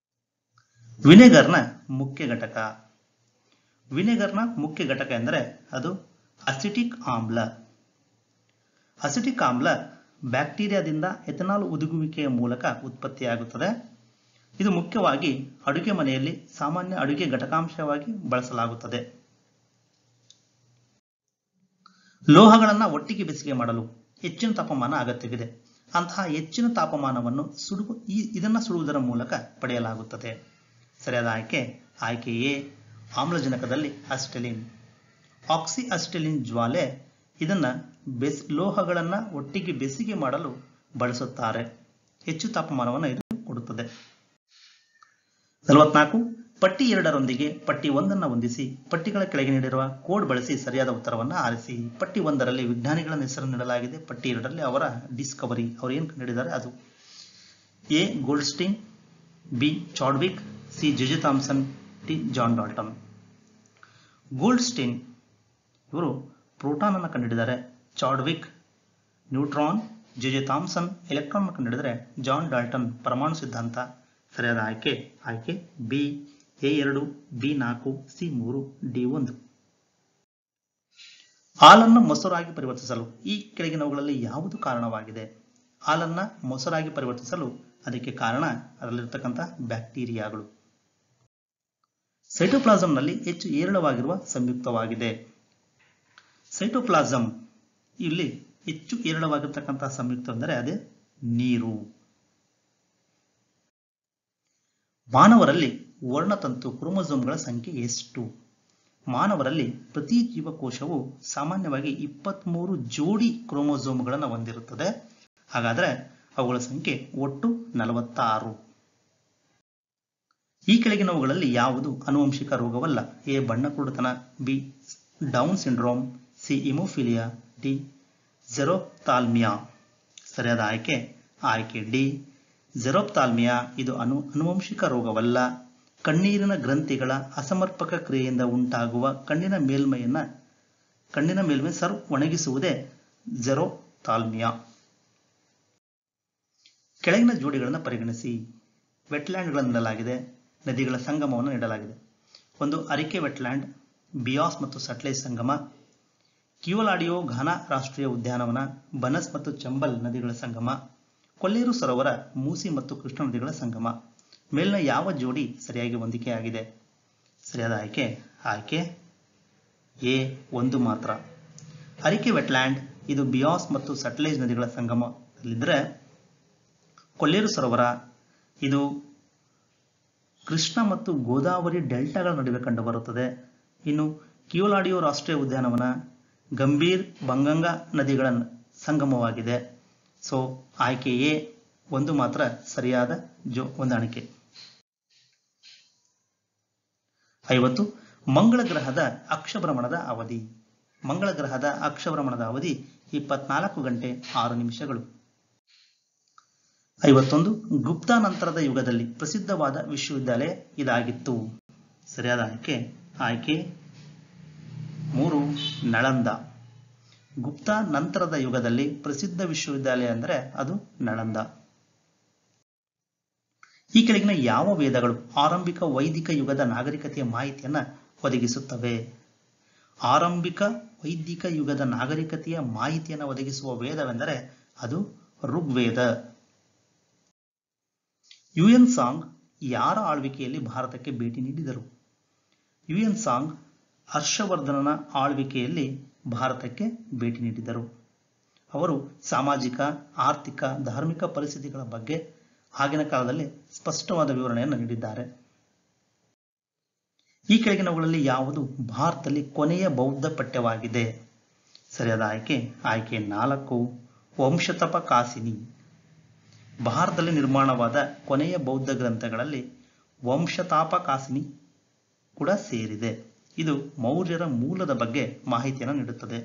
ವಿನೆಗರ್ನ ಮುಖ್ಯ ಘಟಕ. ವಿನೆಗರ್ನ ಮುಖ್ಯ ಘಟಕ ಎಂದರೆ ಅದು ಅಸಿಟಿಕ್ ಆಮ್ಲ. ಅಸಿಟಿಕ್ ಆಮ್ಲ ಬ್ಯಾಕ್ಟೀರಿಯಾದಿಂದ ಎಥನಾಲ್ ಉದುಗುವಿಕೆಯ ಮೂಲಕ ಉತ್ಪತ್ತಿಯಾಗುತ್ತದೆ. ಇದು ಮುಖ್ಯವಾಗಿ ಅಡುಗೆ ಮನೆಯಲ್ಲಿ ಸಾಮಾನ್ಯ ಅಡುಗೆ ಘಟಕಾಂಶವಾಗಿ ಬಳಸಲಾಗುತ್ತದೆ. ಲೋಹಗಳನ್ನು ಒಟ್ಟಿಗೆ ಬೆಸುಗೆ ಮಾಡಲು ಹೆಚ್ಚಿನ ತಾಪಮಾನ ಅಗತ್ಯವಿದೆ. ಅಂತಹ ಹೆಚ್ಚಿನ ತಾಪಮಾನವನ್ನು ಇದನ್ನು ಸುಡುವುದರ ಮೂಲಕ ಪಡೆಯಲಾಗುತ್ತದೆ. ಸರಿಯಾದ ಆಯ್ಕೆ ಎ ಆಮ್ಲಜನಕದಲ್ಲಿ ಅಸಿಟೈಲಿನ್. ಆಕ್ಸಿ ಅಸಿಟೈಲಿನ್ ಜ್ವಾಲೆ ಇದನ್ನ ಲೋಹಗಳನ್ನು ಒಟ್ಟಿಗೆ ಬೆಸುಗೆ ಮಾಡಲು ಬಳಸುತ್ತಾರೆ. ಹೆಚ್ಚು ತಾಪಮಾನವನ್ನು ಇದು ಕೊಡುತ್ತದೆ. 44. ಪಟ್ಟಿ 2ರೊಂದಿಗೆ ಪಟ್ಟಿ 1 ಹೊಂದಿಸಿ ಪಟ್ಟಿಗಳ ಕೆಳಗೆ ನೀಡಿರುವ ಕೋಡ್ ಬಳಸಿ ಸರಿಯಾದ ಉತ್ತರವನ್ನು ಆರಿಸಿ. ಪಟ್ಟಿ 1ರಲ್ಲಿ ವಿಜ್ಞಾನಿಗಳ ಹೆಸರು ನೀಡಲಾಗಿದೆ. ಪಟ್ಟಿ 2ರಲ್ಲಿ ಅವರ ಡಿಸ್ಕವರಿ, ಅವರು ಏನು ಕಂಡುಹಿಡಿದಿದ್ದಾರೆ ಅದು. A Goldstein, B Chadwick, C J Thomson, D John Dalton. Goldstein ಇವರು ಪ್ರೋಟಾನ್ ಅನ್ನು ಕಂಡುಹಿಡಿದರೆ, Chadwick neutron, J Thomson electron ಕಂಡುಹಿಡಿದರೆ, ಜಾನ್ ಡಾಲ್ಟನ್ ಪರಮಾಣು ಸಿದ್ಧಾಂತ. ಸರಿಯಾದ ಆಯ್ಕೆ ಬಿ ಎ2, ಬಿ4, ಸಿ3, ಡಿ1. ಹಾಲನ್ನು ಮೊಸರಾಗಿ ಪರಿವರ್ತಿಸಲು ಈ ಕೆಳಗಿನವುಗಳಲ್ಲಿ ಯಾವುದು ಕಾರಣವಾಗಿದೆ? ಹಾಲನ್ನ ಮೊಸರಾಗಿ ಪರಿವರ್ತಿಸಲು ಅದಕ್ಕೆ ಕಾರಣ ಅದರಲ್ಲಿರತಕ್ಕಂಥ ಬ್ಯಾಕ್ಟೀರಿಯಾಗಳು. ಸೈಟೋಪ್ಲಾಸಂನಲ್ಲಿ ಹೆಚ್ಚು ಹೇರಳವಾಗಿರುವ ಸಂಯುಕ್ತವಾಗಿದೆ. ಸೈಟೋಪ್ಲಾಸಂ ಇಲ್ಲಿ ಹೆಚ್ಚು ಹೇರಳವಾಗಿರತಕ್ಕಂತಹ ಸಂಯುಕ್ತ ಅಂದರೆ ಅದೇ ನೀರು. ಮಾನವರಲ್ಲಿ ವರ್ಣತಂತು ಕ್ರೋಮೋಸೋಮ್ಗಳ ಸಂಖ್ಯೆ ಎಷ್ಟು? ಮಾನವರಲ್ಲಿ ಪ್ರತಿ ಜೀವಕೋಶವು ಸಾಮಾನ್ಯವಾಗಿ 23 ಜೋಡಿ ಕ್ರೋಮೋಸೋಮ್ಗಳನ್ನು ಹೊಂದಿರುತ್ತದೆ. ಹಾಗಾದರೆ ಅವುಗಳ ಸಂಖ್ಯೆ ಒಟ್ಟು 46. ಈ ಕೆಳಗಿನವುಗಳಲ್ಲಿ ಯಾವುದು ಆನುವಂಶಿಕ ರೋಗವಲ್ಲ? ಎ ಬಣ್ಣ ಕುರುಡುತನ, B Down syndrome, C haemophilia, D xerophthalmia. ಸರಿಯಾದ ಆಯ್ಕೆ ಡಿ ಜೆರೋಪ್ಥಾಲ್ಮಿಯಾ. ಇದು ಆನುವಂಶಿಕ ರೋಗವಲ್ಲ. ಕಣ್ಣೀರಿನ ಗ್ರಂಥಿಗಳ ಅಸಮರ್ಪಕ ಕ್ರಿಯೆಯಿಂದ ಉಂಟಾಗುವ ಕಣ್ಣಿನ ಮೇಲ್ಮೈ ಒಣಗಿಸುವುದೇ ಜೆರೋಪ್ಥಾಲ್ಮಿಯಾ. ಕೆಳಗಿನ ಜೋಡಿಗಳನ್ನು ಪರಿಗಣಿಸಿ. ವೆಟ್ಲ್ಯಾಂಡ್ಗಳನ್ನು ನೀಡಲಾಗಿದೆ, ನದಿಗಳ ಸಂಗಮವನ್ನು ನೀಡಲಾಗಿದೆ. ಒಂದು ಅರಿಕೆ ವೆಟ್ಲ್ಯಾಂಡ್, ಬಿಯಾಸ್ ಮತ್ತು ಸಟ್ಲೇಜ್ ಸಂಗಮ, ಕಿಯೋಲಾಡಿಯೋ ಘಾನಾ ರಾಷ್ಟ್ರೀಯ ಉದ್ಯಾನವನ, ಬನಸ್ ಮತ್ತು ಚಂಬಲ್ ನದಿಗಳ ಸಂಗಮ, ಕೊಲ್ಲೇರು ಸರೋವರ, ಮೂಸಿ ಮತ್ತು ಕೃಷ್ಣ ನದಿಗಳ ಸಂಗಮ. ಮೇಲಿನ ಯಾವ ಜೋಡಿ ಸರಿಯಾಗಿ ಹೊಂದಿಕೆಯಾಗಿದೆ? ಸರಿಯಾದ ಆಯ್ಕೆ ಎ ಒಂದು ಮಾತ್ರ. ಅರಿಕೆ ವೆಟ್ಲ್ಯಾಂಡ್ ಇದು ಬಿಯಾಸ್ ಮತ್ತು ಸಟ್ಲೇಜ್ ನದಿಗಳ ಸಂಗಮದಲ್ಲಿದ್ದರೆ, ಕೊಲ್ಲೇರು ಸರೋವರ ಇದು ಕೃಷ್ಣ ಮತ್ತು ಗೋದಾವರಿ ಡೆಲ್ಟಾಗಳ ನಡುವೆ ಕಂಡುಬರುತ್ತದೆ. ಇನ್ನು ಕಿಯೋಲಾಡಿಯೋ ರಾಷ್ಟ್ರೀಯ ಉದ್ಯಾನವನ ಗಂಭೀರ್ ಬಂಗಂಗಾ ನದಿಗಳ ಸಂಗಮವಾಗಿದೆ. ಸೊ ಆಯ್ಕೆ ಎ ಒಂದು ಮಾತ್ರ ಸರಿಯಾದ ಹೊಂದಾಣಿಕೆ. 50. ಮಂಗಳ ಗ್ರಹದ ಅಕ್ಷಭ್ರಮಣದ ಅವಧಿ. ಮಂಗಳ ಗ್ರಹದ ಅಕ್ಷಭ್ರಮಣದ ಅವಧಿ 24 ಗಂಟೆ 6 ನಿಮಿಷಗಳು. 51. ಗುಪ್ತ ನಂತರದ ಯುಗದಲ್ಲಿ ಪ್ರಸಿದ್ಧವಾದ ವಿಶ್ವವಿದ್ಯಾಲಯ ಇದಾಗಿತ್ತು. ಸರಿಯಾದ ಆಯ್ಕೆ 3 ನಳಂದ. ಗುಪ್ತ ನಂತರದ ಯುಗದಲ್ಲಿ ಪ್ರಸಿದ್ಧ ವಿಶ್ವವಿದ್ಯಾಲಯ ಅಂದರೆ ಅದು ನಳಂದ. ಈ ಕೆಳಗಿನ ಯಾವ ವೇದಗಳು ಆರಂಭಿಕ ವೈದಿಕ ಯುಗದ ನಾಗರಿಕತೆಯ ಮಾಹಿತಿಯನ್ನು ಒದಗಿಸುತ್ತವೆ? ಆರಂಭಿಕ ವೈದಿಕ ಯುಗದ ನಾಗರಿಕತೆಯ ಮಾಹಿತಿಯನ್ನು ಒದಗಿಸುವ ವೇದವೆಂದರೆ ಅದು ಋಗ್ವೇದ. ಯುಎನ್ ಸಾಂಗ್ ಯಾರ ಆಳ್ವಿಕೆಯಲ್ಲಿ ಭಾರತಕ್ಕೆ ಭೇಟಿ ನೀಡಿದರು? ಯುಎನ್ ಸಾಂಗ್ ಹರ್ಷವರ್ಧನನ ಆಳ್ವಿಕೆಯಲ್ಲಿ ಭಾರತಕ್ಕೆ ಭೇಟಿ ನೀಡಿದರು. ಅವರು ಸಾಮಾಜಿಕ, ಆರ್ಥಿಕ, ಧಾರ್ಮಿಕ ಪರಿಸ್ಥಿತಿಗಳ ಬಗ್ಗೆ ಆಗಿನ ಕಾಲದಲ್ಲಿ ಸ್ಪಷ್ಟವಾದ ವಿವರಣೆಯನ್ನು ನೀಡಿದ್ದಾರೆ. ಈ ಕೆಳಗಿನವುಗಳಲ್ಲಿ ಯಾವುದು ಭಾರತದಲ್ಲಿ ಕೊನೆಯ ಬೌದ್ಧ ಪಠ್ಯವಾಗಿದೆ? ಸರಿಯಾದ ಆಯ್ಕೆ 4 ವಂಶತಪಕಾಸಿನಿ. ಭಾರತದಲ್ಲಿ ನಿರ್ಮಾಣವಾದ ಕೊನೆಯ ಬೌದ್ಧ ಗ್ರಂಥಗಳಲ್ಲಿ ವಂಶತಾಪಕಾಸಿನಿ ಕೂಡ ಸೇರಿದೆ. ಇದು ಮೌರ್ಯರ ಮೂಲದ ಬಗ್ಗೆ ಮಾಹಿತಿಯನ್ನು ನೀಡುತ್ತದೆ.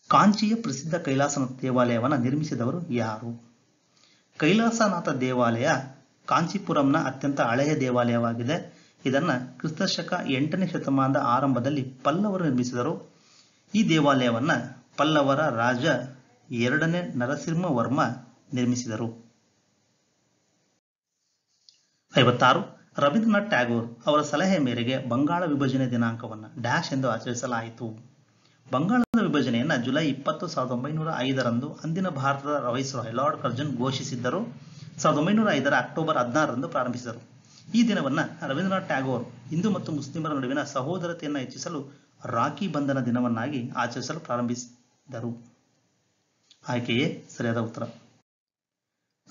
ಕಾಂಚಿಯ ಪ್ರಸಿದ್ಧ ಕೈಲಾಸನಾಥ ದೇವಾಲಯವನ್ನು ನಿರ್ಮಿಸಿದವರು ಯಾರು? ಕೈಲಾಸನಾಥ ದೇವಾಲಯ ಕಾಂಚೀಪುರಂನ ಅತ್ಯಂತ ಹಳೆಯ ದೇವಾಲಯವಾಗಿದೆ. ಇದನ್ನು ಕ್ರಿಸ್ತಶಕ 8ನೇ ಶತಮಾನದ ಆರಂಭದಲ್ಲಿ ಪಲ್ಲವರು ನಿರ್ಮಿಸಿದರು. ಈ ದೇವಾಲಯವನ್ನು ಪಲ್ಲವರ ರಾಜ 2ನೇ ನರಸಿಂಹವರ್ಮ ನಿರ್ಮಿಸಿದರು. 56. ರವೀಂದ್ರನಾಥ್ ಟ್ಯಾಗೋರ್ ಅವರ ಸಲಹೆ ಮೇರೆಗೆ ಬಂಗಾಳ ವಿಭಜನೆ ದಿನಾಂಕವನ್ನು ಡ್ಯಾಶ್ ಎಂದು ಆಚರಿಸಲಾಯಿತು. ಬಂಗಾಳದ ವಿಭಜನೆಯನ್ನು ಜುಲೈ 20, 1905ರಂದು ಅಂದಿನ ಭಾರತದ ವೈಸ್ರಾಯ್ ಲಾರ್ಡ್ ಕರ್ಜನ್ ಘೋಷಿಸಿದ್ದರು. 1905ರ ಅಕ್ಟೋಬರ್ 16ರಂದು ಪ್ರಾರಂಭಿಸಿದರು. ಈ ದಿನವನ್ನು ರವೀಂದ್ರನಾಥ್ ಟ್ಯಾಗೋರ್ ಹಿಂದೂ ಮತ್ತು ಮುಸ್ಲಿಮರ ನಡುವಿನ ಸಹೋದರತೆಯನ್ನು ಹೆಚ್ಚಿಸಲು ರಾಖಿ ಬಂಧನ ದಿನವನ್ನಾಗಿ ಆಚರಿಸಲು ಪ್ರಾರಂಭಿಸಿದರು. ಆಯ್ಕೆಯೇ ಸರಿಯಾದ ಉತ್ತರ.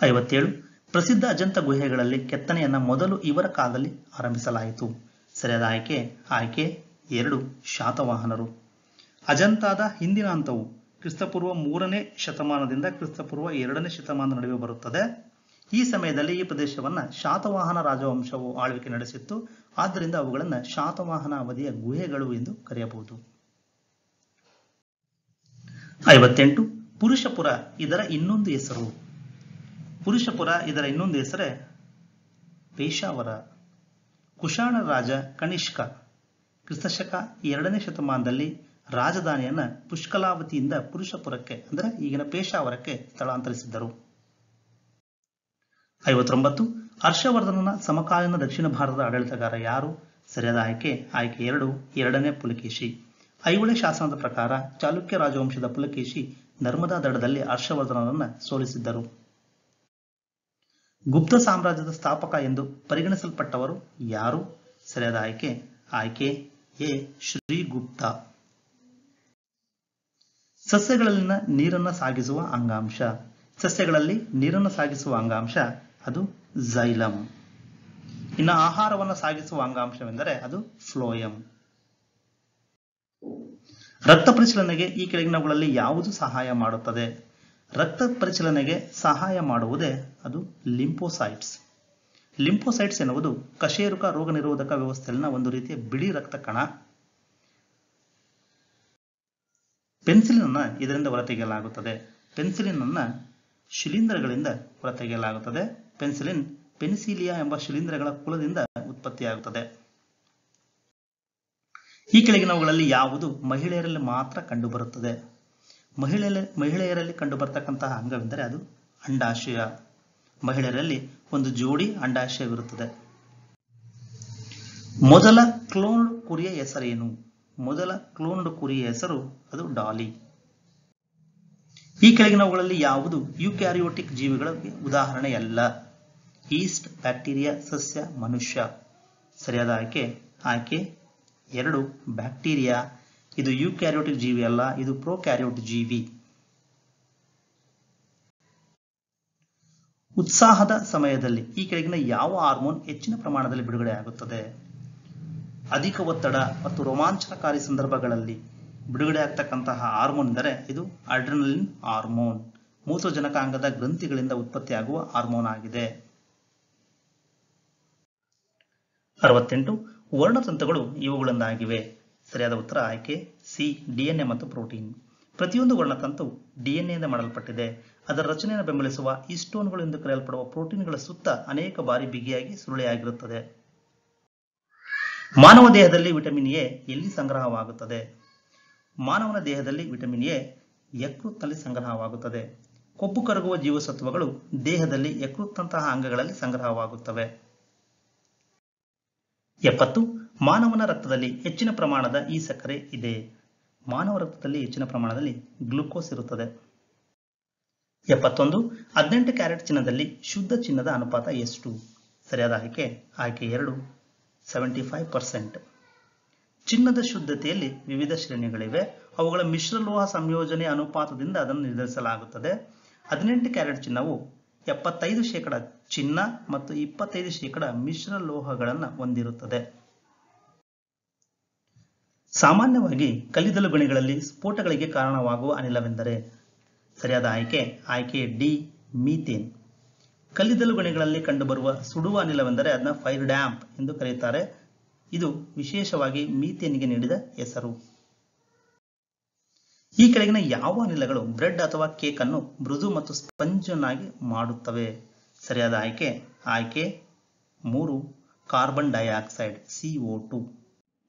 57. ಪ್ರಸಿದ್ಧ ಅಜಂತ ಗುಹೆಗಳಲ್ಲಿ ಕೆತ್ತನೆಯನ್ನು ಮೊದಲು ಇವರ ಕಾಲದಲ್ಲಿ ಆರಂಭಿಸಲಾಯಿತು. ಸರಿಯಾದ ಆಯ್ಕೆ 2 ಶಾತವಾಹನರು. ಅಜಂತಾದ ಹಿಂದಿನ ಹಂತವು ಕ್ರಿಸ್ತಪೂರ್ವ 3ನೇ ಶತಮಾನದಿಂದ ಕ್ರಿಸ್ತಪೂರ್ವ 2ನೇ ಶತಮಾನದ ನಡುವೆ ಬರುತ್ತದೆ. ಈ ಸಮಯದಲ್ಲಿ ಈ ಪ್ರದೇಶವನ್ನು ಶಾತವಾಹನ ರಾಜವಂಶವು ಆಳ್ವಿಕೆ ನಡೆಸಿತ್ತು. ಆದ್ದರಿಂದ ಅವುಗಳನ್ನು ಶಾತವಾಹನ ಅವಧಿಯ ಗುಹೆಗಳು ಎಂದು ಕರೆಯಬಹುದು. 58. ಪುರುಷಪುರ ಇದರ ಇನ್ನೊಂದು ಹೆಸರು. ಪುರುಷಪುರ ಇದರ ಇನ್ನೊಂದು ಹೆಸರೇ ಪೇಶಾವರ. ಕುಶಾಣ ರಾಜ ಕನಿಷ್ಕ ಕ್ರಿಸ್ತಶಕ 2ನೇ ಶತಮಾನದಲ್ಲಿ ರಾಜಧಾನಿಯನ್ನು ಪುಷ್ಕಲಾವತಿಯಿಂದ ಪುರುಷಪುರಕ್ಕೆ ಅಂದರೆ ಈಗಿನ ಪೇಶಾವರಕ್ಕೆ ಸ್ಥಳಾಂತರಿಸಿದ್ದರು. 59. ಹರ್ಷವರ್ಧನನ ಸಮಕಾಲೀನ ದಕ್ಷಿಣ ಭಾರತದ ಆಡಳಿತಗಾರ ಯಾರು? ಸರಿಯಾದ ಆಯ್ಕೆ 2 ಎರಡನೇ ಪುಲಕೇಶಿ. ಐಹೊಳೆ ಶಾಸನದ ಪ್ರಕಾರ ಚಾಲುಕ್ಯ ರಾಜವಂಶದ ಪುಲಕೇಶಿ ನರ್ಮದಾ ದಡದಲ್ಲಿ ಹರ್ಷವರ್ಧನನನ್ನು ಸೋಲಿಸಿದ್ದರು. ಗುಪ್ತ ಸಾಮ್ರಾಜ್ಯದ ಸ್ಥಾಪಕ ಎಂದು ಪರಿಗಣಿಸಲ್ಪಟ್ಟವರು ಯಾರು? ಸರಿಯಾದ ಆಯ್ಕೆ ಎ ಶ್ರೀಗುಪ್ತ. ಸಸ್ಯಗಳಲ್ಲಿನ ನೀರನ್ನು ಸಾಗಿಸುವ ಅಂಗಾಂಶ. ಸಸ್ಯಗಳಲ್ಲಿ ನೀರನ್ನು ಸಾಗಿಸುವ ಅಂಗಾಂಶ ಅದು ಝೈಲಮ್. ಇನ್ನು ಆಹಾರವನ್ನು ಸಾಗಿಸುವ ಅಂಗಾಂಶವೆಂದರೆ ಅದು ಫ್ಲೋಯಂ. ರಕ್ತ ಪರಿಚಲನೆಗೆ ಈ ಕೆಳಗಿನವುಗಳಲ್ಲಿ ಯಾವುದು ಸಹಾಯ ಮಾಡುತ್ತದೆ? ರಕ್ತ ಪರಿಚಲನೆಗೆ ಸಹಾಯ ಮಾಡುವುದೇ ಅದು ಲಿಂಫೋಸೈಟ್ಸ್. ಲಿಂಫೋಸೈಟ್ಸ್ ಎನ್ನುವುದು ಕಶೇರುಕ ರೋಗ ನಿರೋಧಕ ವ್ಯವಸ್ಥೆಯಲ್ಲಿನ ಒಂದು ರೀತಿಯ ಬಿಳಿ ರಕ್ತ ಕಣ. ಪೆನ್ಸಿಲಿನ್ ಅನ್ನು ಇದರಿಂದ ಹೊರತೆಗೆಯಲಾಗುತ್ತದೆ. ಪೆನ್ಸಿಲಿನ್ ಅನ್ನು ಶಿಲೀಂಧ್ರಗಳಿಂದ ಹೊರತೆಗೆಯಲಾಗುತ್ತದೆ. ಪೆನ್ಸಿಲಿನ್ ಪೆನಿಸಿಲಿಯಾ ಎಂಬ ಶಿಲೀಂಧ್ರಗಳ ಕುಲದಿಂದ ಉತ್ಪತ್ತಿಯಾಗುತ್ತದೆ. ಈ ಕೆಳಗಿನವುಗಳಲ್ಲಿ ಯಾವುದು ಮಹಿಳೆಯರಲ್ಲಿ ಮಾತ್ರ ಕಂಡುಬರುತ್ತದೆ? ಮಹಿಳೆಯರಲ್ಲಿ ಕಂಡುಬರತಕ್ಕಂತಹ ಅಂಗವೆಂದರೆ ಅದು ಅಂಡಾಶಯ. ಮಹಿಳೆಯರಲ್ಲಿ ಒಂದು ಜೋಡಿ ಅಂಡಾಶಯವಿರುತ್ತದೆ. ಮೊದಲ ಕ್ಲೋನ್ಡ್ ಕುರಿಯ ಹೆಸರೇನು? ಮೊದಲ ಕ್ಲೋನ್ಡ್ ಕುರಿಯ ಹೆಸರು ಅದು ಡಾಲಿ. ಈ ಕೆಳಗಿನವುಗಳಲ್ಲಿ ಯಾವುದು ಯುಕ್ಯಾರಿಯೋಟಿಕ್ ಜೀವಿಗಳ ಉದಾಹರಣೆಯಲ್ಲ? ಈಸ್ಟ್, ಬ್ಯಾಕ್ಟೀರಿಯಾ, ಸಸ್ಯ, ಮನುಷ್ಯ. ಸರಿಯಾದ ಆಯ್ಕೆ 2 ಬ್ಯಾಕ್ಟೀರಿಯಾ. ಇದು ಯುಕ್ಯಾರಿಯೋಟಿಕ್ ಜೀವಿ ಅಲ್ಲ, ಇದು ಪ್ರೊಕ್ಯಾರಿಯೋಟ್ ಜೀವಿ. ಉತ್ಸಾಹದ ಸಮಯದಲ್ಲಿ ಈ ಕೆಳಗಿನ ಯಾವ ಹಾರ್ಮೋನ್ ಹೆಚ್ಚಿನ ಪ್ರಮಾಣದಲ್ಲಿ ಬಿಡುಗಡೆಯಾಗುತ್ತದೆ? ಅಧಿಕ ಒತ್ತಡ ಮತ್ತು ರೋಮಾಂಚನಕಾರಿ ಸಂದರ್ಭಗಳಲ್ಲಿ ಬಿಡುಗಡೆ ಆಗ್ತಕ್ಕಂತಹ ಹಾರ್ಮೋನ್ ಎಂದರೆ ಇದು ಅಡ್ರಿನಲಿನ್ ಹಾರ್ಮೋನ್. ಮೂತ್ರಜನಕಾಂಗದ ಗ್ರಂಥಿಗಳಿಂದ ಉತ್ಪತ್ತಿಯಾಗುವ ಹಾರ್ಮೋನ್ ಆಗಿದೆ. 68. ವರ್ಣತಂತುಗಳು ಇವುಗಳೊಂದಾಗಿವೆ. ಸರಿಯಾದ ಉತ್ತರ ಆಯ್ಕೆ ಸಿ ಡಿಎನ್ಎ ಮತ್ತು ಪ್ರೋಟೀನ್. ಪ್ರತಿಯೊಂದು ವರ್ಣತಂತು ಡಿಎನ್ಎಯಿಂದ ಮಾಡಲ್ಪಟ್ಟಿದೆ. ಅದರ ರಚನೆಯನ್ನು ಬೆಂಬಲಿಸುವ ಹಿಸ್ಟೋನ್ಗಳು ಎಂದು ಕರೆಯಲ್ಪಡುವ ಪ್ರೋಟೀನ್ಗಳ ಸುತ್ತ ಅನೇಕ ಬಾರಿ ಬಿಗಿಯಾಗಿ ಸುರುಳಿಯಾಗಿರುತ್ತದೆ. ಮಾನವ ದೇಹದಲ್ಲಿ ವಿಟಮಿನ್ ಎ ಎಲ್ಲಿ ಸಂಗ್ರಹವಾಗುತ್ತದೆ? ಮಾನವನ ದೇಹದಲ್ಲಿ ವಿಟಮಿನ್ ಎ ಯಕೃತ್ನಲ್ಲಿ ಸಂಗ್ರಹವಾಗುತ್ತದೆ. ಕೊಬ್ಬು ಕರಗುವ ಜೀವಸತ್ವಗಳು ದೇಹದಲ್ಲಿ ಯಕೃತ್ನಂತಹ ಅಂಗಗಳಲ್ಲಿ ಸಂಗ್ರಹವಾಗುತ್ತವೆ. 70. ಮಾನವನ ರಕ್ತದಲ್ಲಿ ಹೆಚ್ಚಿನ ಪ್ರಮಾಣದ ಈ ಸಕ್ಕರೆ ಇದೆ. ಮಾನವ ರಕ್ತದಲ್ಲಿ ಹೆಚ್ಚಿನ ಪ್ರಮಾಣದಲ್ಲಿ ಗ್ಲೂಕೋಸ್ ಇರುತ್ತದೆ. 71. 18 ಕ್ಯಾರೆಟ್ ಚಿನ್ನದಲ್ಲಿ ಶುದ್ಧ ಚಿನ್ನದ ಅನುಪಾತ ಎಷ್ಟು? ಸರಿಯಾದ ಆಯ್ಕೆ 2 75%. ಚಿನ್ನದ ಶುದ್ಧತೆಯಲ್ಲಿ ವಿವಿಧ ಶ್ರೇಣಿಗಳಿವೆ. ಅವುಗಳ ಮಿಶ್ರಲೋಹ ಸಂಯೋಜನೆ ಅನುಪಾತದಿಂದ ಅದನ್ನು ನಿರ್ಧರಿಸಲಾಗುತ್ತದೆ. 18 ಕ್ಯಾರೆಟ್ ಚಿನ್ನವು 75% ಚಿನ್ನ ಮತ್ತು 25% ಮಿಶ್ರ ಲೋಹಗಳನ್ನು ಹೊಂದಿರುತ್ತದೆ. ಸಾಮಾನ್ಯವಾಗಿ ಕಲ್ಲಿದ್ದಲು ಗಣಿಗಳಲ್ಲಿ ಸ್ಫೋಟಗಳಿಗೆ ಕಾರಣವಾಗುವ ಅನಿಲವೆಂದರೆ? ಸರಿಯಾದ ಆಯ್ಕೆ ಡಿ ಮೀಥೇನ್. ಕಲ್ಲಿದ್ದಲು ಗಣಿಗಳಲ್ಲಿ ಕಂಡುಬರುವ ಸುಡುವ ಅನಿಲವೆಂದರೆ ಅದನ್ನ ಫೈರ್ ಡ್ಯಾಂಪ್ ಎಂದು ಕರೆಯುತ್ತಾರೆ. ಇದು ವಿಶೇಷವಾಗಿ ಮೀಥೇನ್ಗೆ ನೀಡಿದ ಹೆಸರು. ಈ ಕೆಳಗಿನ ಯಾವ ಅನಿಲಗಳು ಬ್ರೆಡ್ ಅಥವಾ ಕೇಕ್ ಅನ್ನು ಮೃದು ಮತ್ತು ಸ್ಪಂಜ್ ಅನ್ನಾಗಿ ಮಾಡುತ್ತವೆ? ಸರಿಯಾದ ಆಯ್ಕೆ 3 ಕಾರ್ಬನ್ ಡೈಆಕ್ಸೈಡ್ CO2.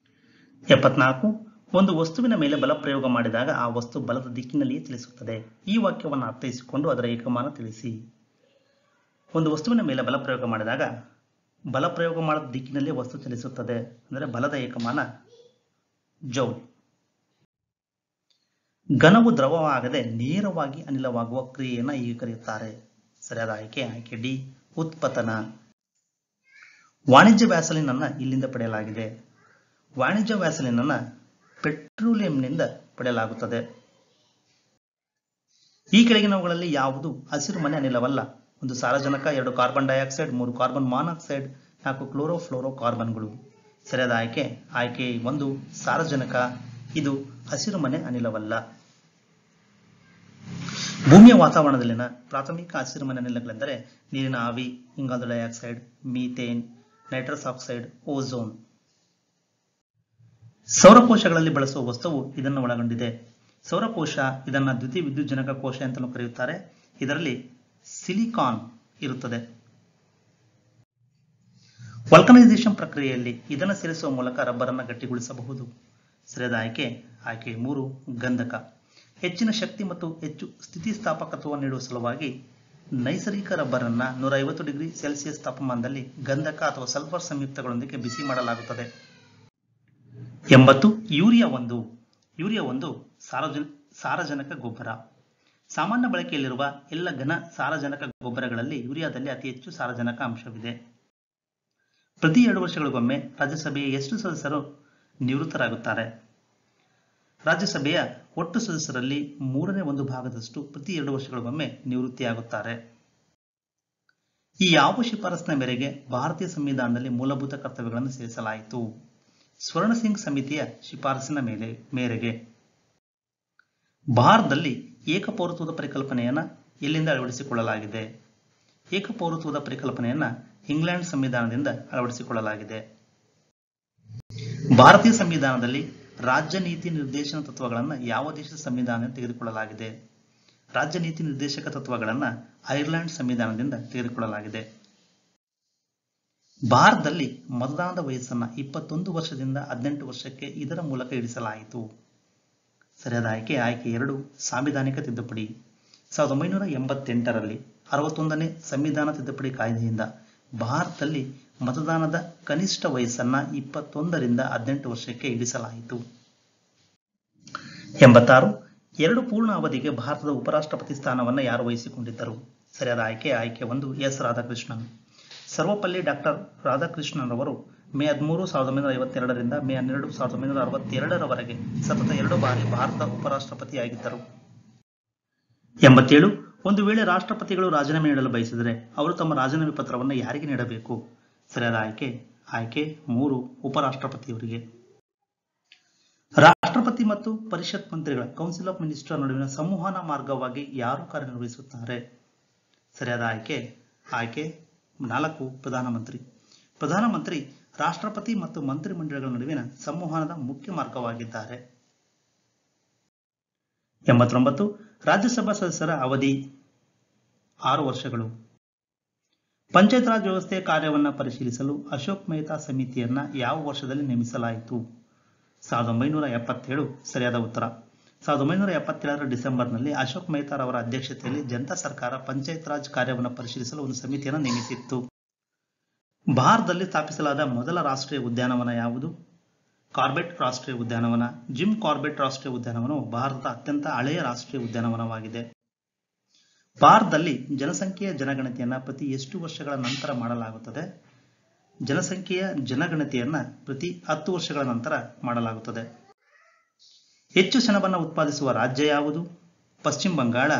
74. ಒಂದು ವಸ್ತುವಿನ ಮೇಲೆ ಬಲ ಪ್ರಯೋಗ ಮಾಡಿದಾಗ ಆ ವಸ್ತು ಬಲದ ದಿಕ್ಕಿನಲ್ಲಿಯೇ ಚಲಿಸುತ್ತದೆ. ಈ ವಾಕ್ಯವನ್ನು ಅರ್ಥೈಸಿಕೊಂಡು ಅದರ ಏಕಮಾನ ತಿಳಿಸಿ. ಒಂದು ವಸ್ತುವಿನ ಮೇಲೆ ಬಲ ಪ್ರಯೋಗ ಮಾಡಿದಾಗ ಬಲ ಪ್ರಯೋಗ ಮಾಡಿದ ದಿಕ್ಕಿನಲ್ಲಿ ವಸ್ತು ಚಲಿಸುತ್ತದೆ, ಅಂದರೆ ಬಲದ ಏಕಮಾನ ಜೌಲ್. ಘನವು ದ್ರವವಾಗದೆ ನೇರವಾಗಿ ಅನಿಲವಾಗುವ ಕ್ರಿಯೆಯನ್ನು ಹೀಗೆ ಕರೆಯುತ್ತಾರೆ. ಸರಿಯಾದ ಆಯ್ಕೆ ಡಿ, ಉತ್ಪತನ. ವಾಣಿಜ್ಯ ವ್ಯಾಸಲಿನ್ ಅನ್ನು ಇಲ್ಲಿಂದ ಪಡೆಯಲಾಗಿದೆ. ವಾಣಿಜ್ಯ ವ್ಯಾಸಲಿನ್ ಅನ್ನು ಪೆಟ್ರೋಲಿಯಂನಿಂದ ಪಡೆಯಲಾಗುತ್ತದೆ. ಈ ಕೆಳಗಿನವುಗಳಲ್ಲಿ ಯಾವುದು ಹಸಿರುಮನೆ ಅನಿಲವಲ್ಲ? 1 ಸಾರಜನಕ, 2 ಕಾರ್ಬನ್ ಡೈಆಕ್ಸೈಡ್, 3 ಕಾರ್ಬನ್ ಮಾನಾಕ್ಸೈಡ್, 4 ಕ್ಲೋರೋಫ್ಲೋರೋ ಕಾರ್ಬನ್ಗಳು. ಸರಿಯಾದ ಆಯ್ಕೆ 1 ಸಾರಜನಕ. ಇದು ಹಸಿರುಮನೆ ಅನಿಲವಲ್ಲ. ಭೂಮಿಯ ವಾತಾವರಣದಲ್ಲಿನ ಪ್ರಾಥಮಿಕ ಹಸಿರುಮನೆ ಅನಿಲಗಳೆಂದರೆ ನೀರಿನ ಆವಿ, ಇಂಗಾಲದ dioxide, methane, nitrous oxide, ozone. ಸೌರಕೋಶಗಳಲ್ಲಿ ಬಳಸುವ ವಸ್ತುವು ಇದನ್ನು ಒಳಗೊಂಡಿದೆ. ಸೌರಕೋಶ, ಇದನ್ನು ದ್ಯುತಿ ವಿದ್ಯುಜ್ಜನಕ ಕೋಶ ಅಂತಲೂ ಕರೆಯುತ್ತಾರೆ. ಇದರಲ್ಲಿ ಸಿಲಿಕಾನ್ ಇರುತ್ತದೆ. ವಲ್ಕನೈಸೇಷನ್ ಪ್ರಕ್ರಿಯೆಯಲ್ಲಿ ಇದನ್ನು ಸೇರಿಸುವ ಮೂಲಕ ರಬ್ಬರ್ ಅನ್ನು ಗಟ್ಟಿಗೊಳಿಸಬಹುದು. ಸರಿಯಾದ ಆಯ್ಕೆ 3 ಗಂಧಕ. ಹೆಚ್ಚಿನ ಶಕ್ತಿ ಮತ್ತು ಹೆಚ್ಚು ಸ್ಥಿತಿಸ್ಥಾಪಕತ್ವವನ್ನು ನೀಡುವ ಸಲುವಾಗಿ ನೈಸರ್ಗಿಕ ರಬ್ಬರ್ ಅನ್ನು 150 ಡಿಗ್ರಿ ಸೆಲ್ಸಿಯಸ್ ತಾಪಮಾನದಲ್ಲಿ ಗಂಧಕ ಅಥವಾ ಸಲ್ಫರ್ ಸಂಯುಕ್ತಗಳೊಂದಿಗೆ ಬಿಸಿ ಮಾಡಲಾಗುತ್ತದೆ. 80 ಯೂರಿಯಾ ಒಂದು ಸಾರಜನಕ ಗೊಬ್ಬರ. ಸಾಮಾನ್ಯ ಬಳಕೆಯಲ್ಲಿರುವ ಎಲ್ಲ ಘನ ಸಾರಜನಕ ಗೊಬ್ಬರಗಳಲ್ಲಿ ಯೂರಿಯಾದಲ್ಲಿ ಅತಿ ಹೆಚ್ಚು ಸಾರಜನಕ ಅಂಶವಿದೆ. ಪ್ರತಿ 2 ವರ್ಷಗಳಿಗೊಮ್ಮೆ ರಾಜ್ಯಸಭೆಯ ಎಷ್ಟು ಸದಸ್ಯರು ನಿವೃತ್ತರಾಗುತ್ತಾರೆ? ರಾಜ್ಯಸಭೆಯ ಒಟ್ಟು ಸದಸ್ಯರಲ್ಲಿ 1/3 ಭಾಗದಷ್ಟು ಪ್ರತಿ 2 ವರ್ಷಗಳಿಗೊಮ್ಮೆ ನಿವೃತ್ತಿಯಾಗುತ್ತಾರೆ. ಈ ಯಾವ ಶಿಫಾರಸಿನ ಮೇರೆಗೆ ಭಾರತೀಯ ಸಂವಿಧಾನದಲ್ಲಿ ಮೂಲಭೂತ ಕರ್ತವ್ಯಗಳನ್ನು ಸೇರಿಸಲಾಯಿತು? ಸ್ವರ್ಣ ಸಿಂಗ್ ಸಮಿತಿಯ ಶಿಫಾರಸಿನ ಮೇರೆಗೆ. ಭಾರತದಲ್ಲಿ ಏಕಪೌರತ್ವದ ಪರಿಕಲ್ಪನೆಯನ್ನು ಎಲ್ಲಿಂದ ಅಳವಡಿಸಿಕೊಳ್ಳಲಾಗಿದೆ? ಏಕಪೌರತ್ವದ ಪರಿಕಲ್ಪನೆಯನ್ನು ಇಂಗ್ಲೆಂಡ್ ಸಂವಿಧಾನದಿಂದ ಅಳವಡಿಸಿಕೊಳ್ಳಲಾಗಿದೆ. ಭಾರತೀಯ ಸಂವಿಧಾನದಲ್ಲಿ ರಾಜ್ಯ ನೀತಿ ನಿರ್ದೇಶನ ತತ್ವಗಳನ್ನು ಯಾವ ದೇಶದ ಸಂವಿಧಾನದಿಂದ ತೆಗೆದುಕೊಳ್ಳಲಾಗಿದೆ? ರಾಜ್ಯ ನೀತಿ ನಿರ್ದೇಶಕ ತತ್ವಗಳನ್ನು ಐರ್ಲೆಂಡ್ ಸಂವಿಧಾನದಿಂದ ತೆಗೆದುಕೊಳ್ಳಲಾಗಿದೆ. ಭಾರತದಲ್ಲಿ ಮತದಾನದ ವಯಸ್ಸನ್ನು 21 ವರ್ಷದಿಂದ 18 ವರ್ಷಕ್ಕೆ ಇದರ ಮೂಲಕ ಇಳಿಸಲಾಯಿತು. ಸರಿಯಾದ ಆಯ್ಕೆ 2 ಸಾಂವಿಧಾನಿಕ ತಿದ್ದುಪಡಿ. 1988ರಲ್ಲಿ 61ನೇ ಸಂವಿಧಾನ ತಿದ್ದುಪಡಿ ಕಾಯ್ದೆಯಿಂದ ಭಾರತದಲ್ಲಿ ಮತದಾನದ ಕನಿಷ್ಠ ವಯಸ್ಸನ್ನು 21ರಿಂದ 18 ವರ್ಷಕ್ಕೆ ಇಳಿಸಲಾಯಿತು. 86 2 ಪೂರ್ಣ ಅವಧಿಗೆ ಭಾರತದ ಉಪರಾಷ್ಟ್ರಪತಿ ಸ್ಥಾನವನ್ನು ಯಾರು ವಹಿಸಿಕೊಂಡಿದ್ದರು? ಸರಿಯಾದ ಆಯ್ಕೆ 1 ಎಸ್ ರಾಧಾಕೃಷ್ಣನ್. ಸರ್ವಪಲ್ಲಿ ಡಾಕ್ಟರ್ ರಾಧಾಕೃಷ್ಣನ್ ರವರು ಮೇ 13, 1952ರಿಂದ ಮೇ 12, 1962ರವರೆಗೆ ಸತತ 2 ಬಾರಿ ಭಾರತದ ಉಪರಾಷ್ಟ್ರಪತಿಯಾಗಿದ್ದರು. 87 ಒಂದು ವೇಳೆ ರಾಷ್ಟ್ರಪತಿಗಳು ರಾಜೀನಾಮೆ ನೀಡಲು ಬಯಸಿದರೆ ಅವರು ತಮ್ಮ ರಾಜೀನಾಮೆ ಪತ್ರವನ್ನು ಯಾರಿಗೆ ನೀಡಬೇಕು? ಸರಿಯಾದ ಆಯ್ಕೆ 3 ಉಪರಾಷ್ಟ್ರಪತಿಯವರಿಗೆ. ರಾಷ್ಟ್ರಪತಿ ಮತ್ತು ಪರಿಷತ್ ಮಂತ್ರಿಗಳ ಕೌನ್ಸಿಲ್ ಆಫ್ ಮಿನಿಸ್ಟರ್ ನಡುವಿನ ಸಂವಹನ ಮಾರ್ಗವಾಗಿ ಯಾರು ಕಾರ್ಯನಿರ್ವಹಿಸುತ್ತಾರೆ? ಸರಿಯಾದ ಆಯ್ಕೆ 4 ಪ್ರಧಾನಮಂತ್ರಿ. ಪ್ರಧಾನಮಂತ್ರಿ ರಾಷ್ಟ್ರಪತಿ ಮತ್ತು ಮಂತ್ರಿಮಂಡಲಗಳ ನಡುವಿನ ಸಂವಹನದ ಮುಖ್ಯ ಮಾರ್ಗವಾಗಿದ್ದಾರೆ. 89 ರಾಜ್ಯಸಭಾ ಸದಸ್ಯರ ಅವಧಿ 6 ವರ್ಷಗಳು. ಪಂಚಾಯತ್ ರಾಜ್ ವ್ಯವಸ್ಥೆಯ ಕಾರ್ಯವನ್ನು ಪರಿಶೀಲಿಸಲು ಅಶೋಕ್ ಮೆಹ್ತಾ ಸಮಿತಿಯನ್ನ ಯಾವ ವರ್ಷದಲ್ಲಿ ನೇಮಿಸಲಾಯಿತು? 1977 ಸರಿಯಾದ ಉತ್ತರ. 1977ರ ಡಿಸೆಂಬರ್ನಲ್ಲಿ ಅಶೋಕ್ ಮೆಹ್ತಾ ಅವರ ಅಧ್ಯಕ್ಷತೆಯಲ್ಲಿ ಜನತಾ ಸರ್ಕಾರ ಪಂಚಾಯತ್ ರಾಜ್ ಕಾರ್ಯವನ್ನು ಪರಿಶೀಲಿಸಲು ಒಂದು ಸಮಿತಿಯನ್ನು ನೇಮಿಸಿತ್ತು. ಭಾರತದಲ್ಲಿ ಸ್ಥಾಪಿಸಲಾದ ಮೊದಲ ರಾಷ್ಟ್ರೀಯ ಉದ್ಯಾನವನ ಯಾವುದು? ಕಾರ್ಬೆಟ್ ರಾಷ್ಟ್ರೀಯ ಉದ್ಯಾನವನ. ಜಿಮ್ ಕಾರ್ಬೆಟ್ ರಾಷ್ಟ್ರೀಯ ಉದ್ಯಾನವನವು ಭಾರತದ ಅತ್ಯಂತ ಹಳೆಯ ರಾಷ್ಟ್ರೀಯ ಉದ್ಯಾನವನವಾಗಿದೆ. ಭಾರತದಲ್ಲಿ ಜನಸಂಖ್ಯೆಯ ಜನಗಣತಿಯನ್ನು ಪ್ರತಿ ಎಷ್ಟು ವರ್ಷಗಳ ನಂತರ ಮಾಡಲಾಗುತ್ತದೆ? ಜನಸಂಖ್ಯೆಯ ಜನಗಣತಿಯನ್ನು ಪ್ರತಿ 10 ವರ್ಷಗಳ ನಂತರ ಮಾಡಲಾಗುತ್ತದೆ. ಹೆಚ್ಚು ಸೆಣಬನ್ನು ಉತ್ಪಾದಿಸುವ ರಾಜ್ಯ ಯಾವುದು? ಪಶ್ಚಿಮ ಬಂಗಾಳ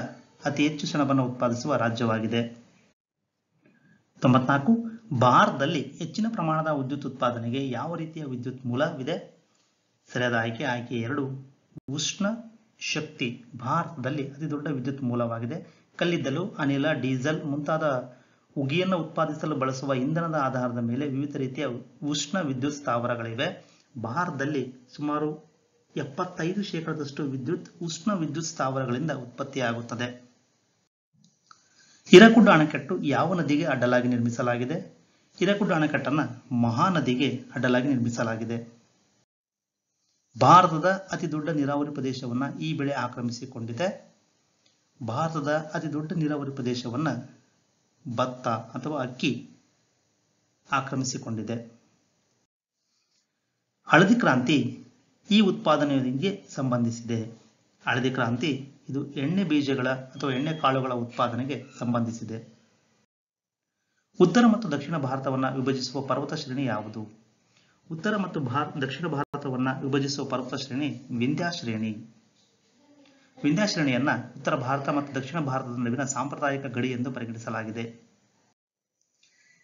ಅತಿ ಹೆಚ್ಚು ಸೆಣಬನ್ನು ಉತ್ಪಾದಿಸುವ ರಾಜ್ಯವಾಗಿದೆ. 94 ಭಾರತದಲ್ಲಿ ಹೆಚ್ಚಿನ ಪ್ರಮಾಣದ ವಿದ್ಯುತ್ ಉತ್ಪಾದನೆಗೆ ಯಾವ ರೀತಿಯ ವಿದ್ಯುತ್ ಮೂಲವಿದೆ? ಸರಿಯಾದ ಆಯ್ಕೆ 2 ಉಷ್ಣ ಶಕ್ತಿ. ಭಾರತದಲ್ಲಿ ಅತಿ ದೊಡ್ಡ ವಿದ್ಯುತ್ ಮೂಲವಾಗಿದೆ. ಕಲ್ಲಿದ್ದಲು, ಅನಿಲ, ಡೀಸೆಲ್ ಮುಂತಾದ ಉಗಿಯನ್ನು ಉತ್ಪಾದಿಸಲು ಬಳಸುವ ಇಂಧನದ ಆಧಾರದ ಮೇಲೆ ವಿವಿಧ ರೀತಿಯ ಉಷ್ಣ ವಿದ್ಯುತ್ ಸ್ಥಾವರಗಳಿವೆ. ಭಾರತದಲ್ಲಿ ಸುಮಾರು 75% ವಿದ್ಯುತ್ ಉಷ್ಣ ವಿದ್ಯುತ್ ಸ್ಥಾವರಗಳಿಂದ ಉತ್ಪತ್ತಿಯಾಗುತ್ತದೆ. ಹಿರಕುಡ್ ಅಣೆಕಟ್ಟು ಯಾವ ನದಿಗೆ ಅಡ್ಡಲಾಗಿ ನಿರ್ಮಿಸಲಾಗಿದೆ? ಹಿರಕುಡ್ ಅಣೆಕಟ್ಟನ್ನು ಮಹಾನದಿಗೆ ಅಡ್ಡಲಾಗಿ ನಿರ್ಮಿಸಲಾಗಿದೆ. ಭಾರತದ ಅತಿ ದೊಡ್ಡ ನೀರಾವರಿ ಪ್ರದೇಶವನ್ನು ಈ ಬೆಳೆ ಆಕ್ರಮಿಸಿಕೊಂಡಿದೆ. ಭಾರತದ ಅತಿ ದೊಡ್ಡ ನೀರಾವರಿ ಪ್ರದೇಶವನ್ನು ಭತ್ತ ಅಥವಾ ಅಕ್ಕಿ ಆಕ್ರಮಿಸಿಕೊಂಡಿದೆ. ಹಳದಿ ಕ್ರಾಂತಿ ಈ ಉತ್ಪಾದನೆಯೊಂದಿಗೆ ಸಂಬಂಧಿಸಿದೆ. ಹಳದಿ ಕ್ರಾಂತಿ ಇದು ಎಣ್ಣೆ ಬೀಜಗಳ ಅಥವಾ ಎಣ್ಣೆ ಕಾಳುಗಳ ಉತ್ಪಾದನೆಗೆ ಸಂಬಂಧಿಸಿದೆ. ಉತ್ತರ ಮತ್ತು ದಕ್ಷಿಣ ಭಾರತವನ್ನು ವಿಭಜಿಸುವ ಪರ್ವತ ಶ್ರೇಣಿ ಯಾವುದು? ಉತ್ತರ ಮತ್ತು ದಕ್ಷಿಣ ಭಾರತವನ್ನು ವಿಭಜಿಸುವ ಪರ್ವತ ಶ್ರೇಣಿ ವಿಂಧ್ಯ ಶ್ರೇಣಿ. ವಿಂಧ್ಯ ಶ್ರೇಣಿಯನ್ನ ಉತ್ತರ ಭಾರತ ಮತ್ತು ದಕ್ಷಿಣ ಭಾರತದ ನಡುವಿನ ಸಾಂಪ್ರದಾಯಿಕ ಗಡಿ ಎಂದು ಪರಿಗಣಿಸಲಾಗಿದೆ.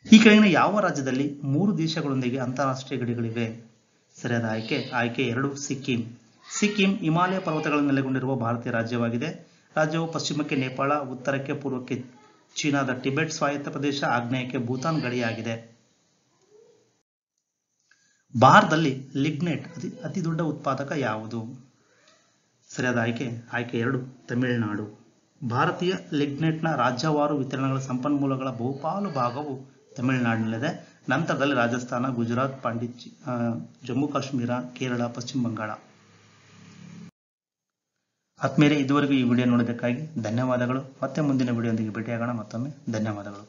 ಈ ಕೆಳಗಿನ ಯಾವ ರಾಜ್ಯದಲ್ಲಿ 3 ದೇಶಗಳೊಂದಿಗೆ ಅಂತಾರಾಷ್ಟ್ರೀಯ ಗಡಿಗಳಿವೆ? ಸರಿಯಾದ ಆಯ್ಕೆ 2 ಸಿಕ್ಕಿಂ. ಸಿಕ್ಕಿಂ ಹಿಮಾಲಯ ಪರ್ವತಗಳಲ್ಲಿ ನೆಲೆಗೊಂಡಿರುವ ಭಾರತೀಯ ರಾಜ್ಯವಾಗಿದೆ. ರಾಜ್ಯವು ಪಶ್ಚಿಮಕ್ಕೆ ನೇಪಾಳ, ಉತ್ತರಕ್ಕೆ ಪೂರ್ವಕ್ಕೆ ಚೀನಾದ ಟಿಬೆಟ್ ಸ್ವಾಯತ್ತ ಪ್ರದೇಶ, ಆಗ್ನೇಯಕ್ಕೆ ಭೂತಾನ್ ಗಡಿಯಾಗಿದೆ. ಭಾರತದಲ್ಲಿ ಲಿಗ್ನೈಟ್ ಅತಿ ದೊಡ್ಡ ಉತ್ಪಾದಕ ಯಾವುದು? ಸರಿಯಾದ ಆಯ್ಕೆ 2 ತಮಿಳುನಾಡು. ಭಾರತೀಯ ಲಿಗ್ನೈಟ್ನ ರಾಜ್ಯವಾರು ವಿತರಣೆಗಳ ಸಂಪನ್ಮೂಲಗಳ ಬಹುಪಾಲು ಭಾಗವು ತಮಿಳುನಾಡಿನಲ್ಲಿದೆ. ನಂತರದಲ್ಲಿ ರಾಜಸ್ಥಾನ, ಗುಜರಾತ್, ಜಮ್ಮು ಕಾಶ್ಮೀರ, ಕೇರಳ, ಪಶ್ಚಿಮ ಬಂಗಾಳ. ಆತ್ಮೀಯರೇ, ಇದುವರೆಗೂ ಈ ವಿಡಿಯೋ ನೋಡಿದ್ದಕ್ಕಾಗಿ ಧನ್ಯವಾದಗಳು. ಮತ್ತೆ ಮುಂದಿನ ವಿಡಿಯೋದೊಂದಿಗೆ ಭೇಟಿಯಾಗೋಣ. ಮತ್ತೊಮ್ಮೆ ಧನ್ಯವಾದಗಳು.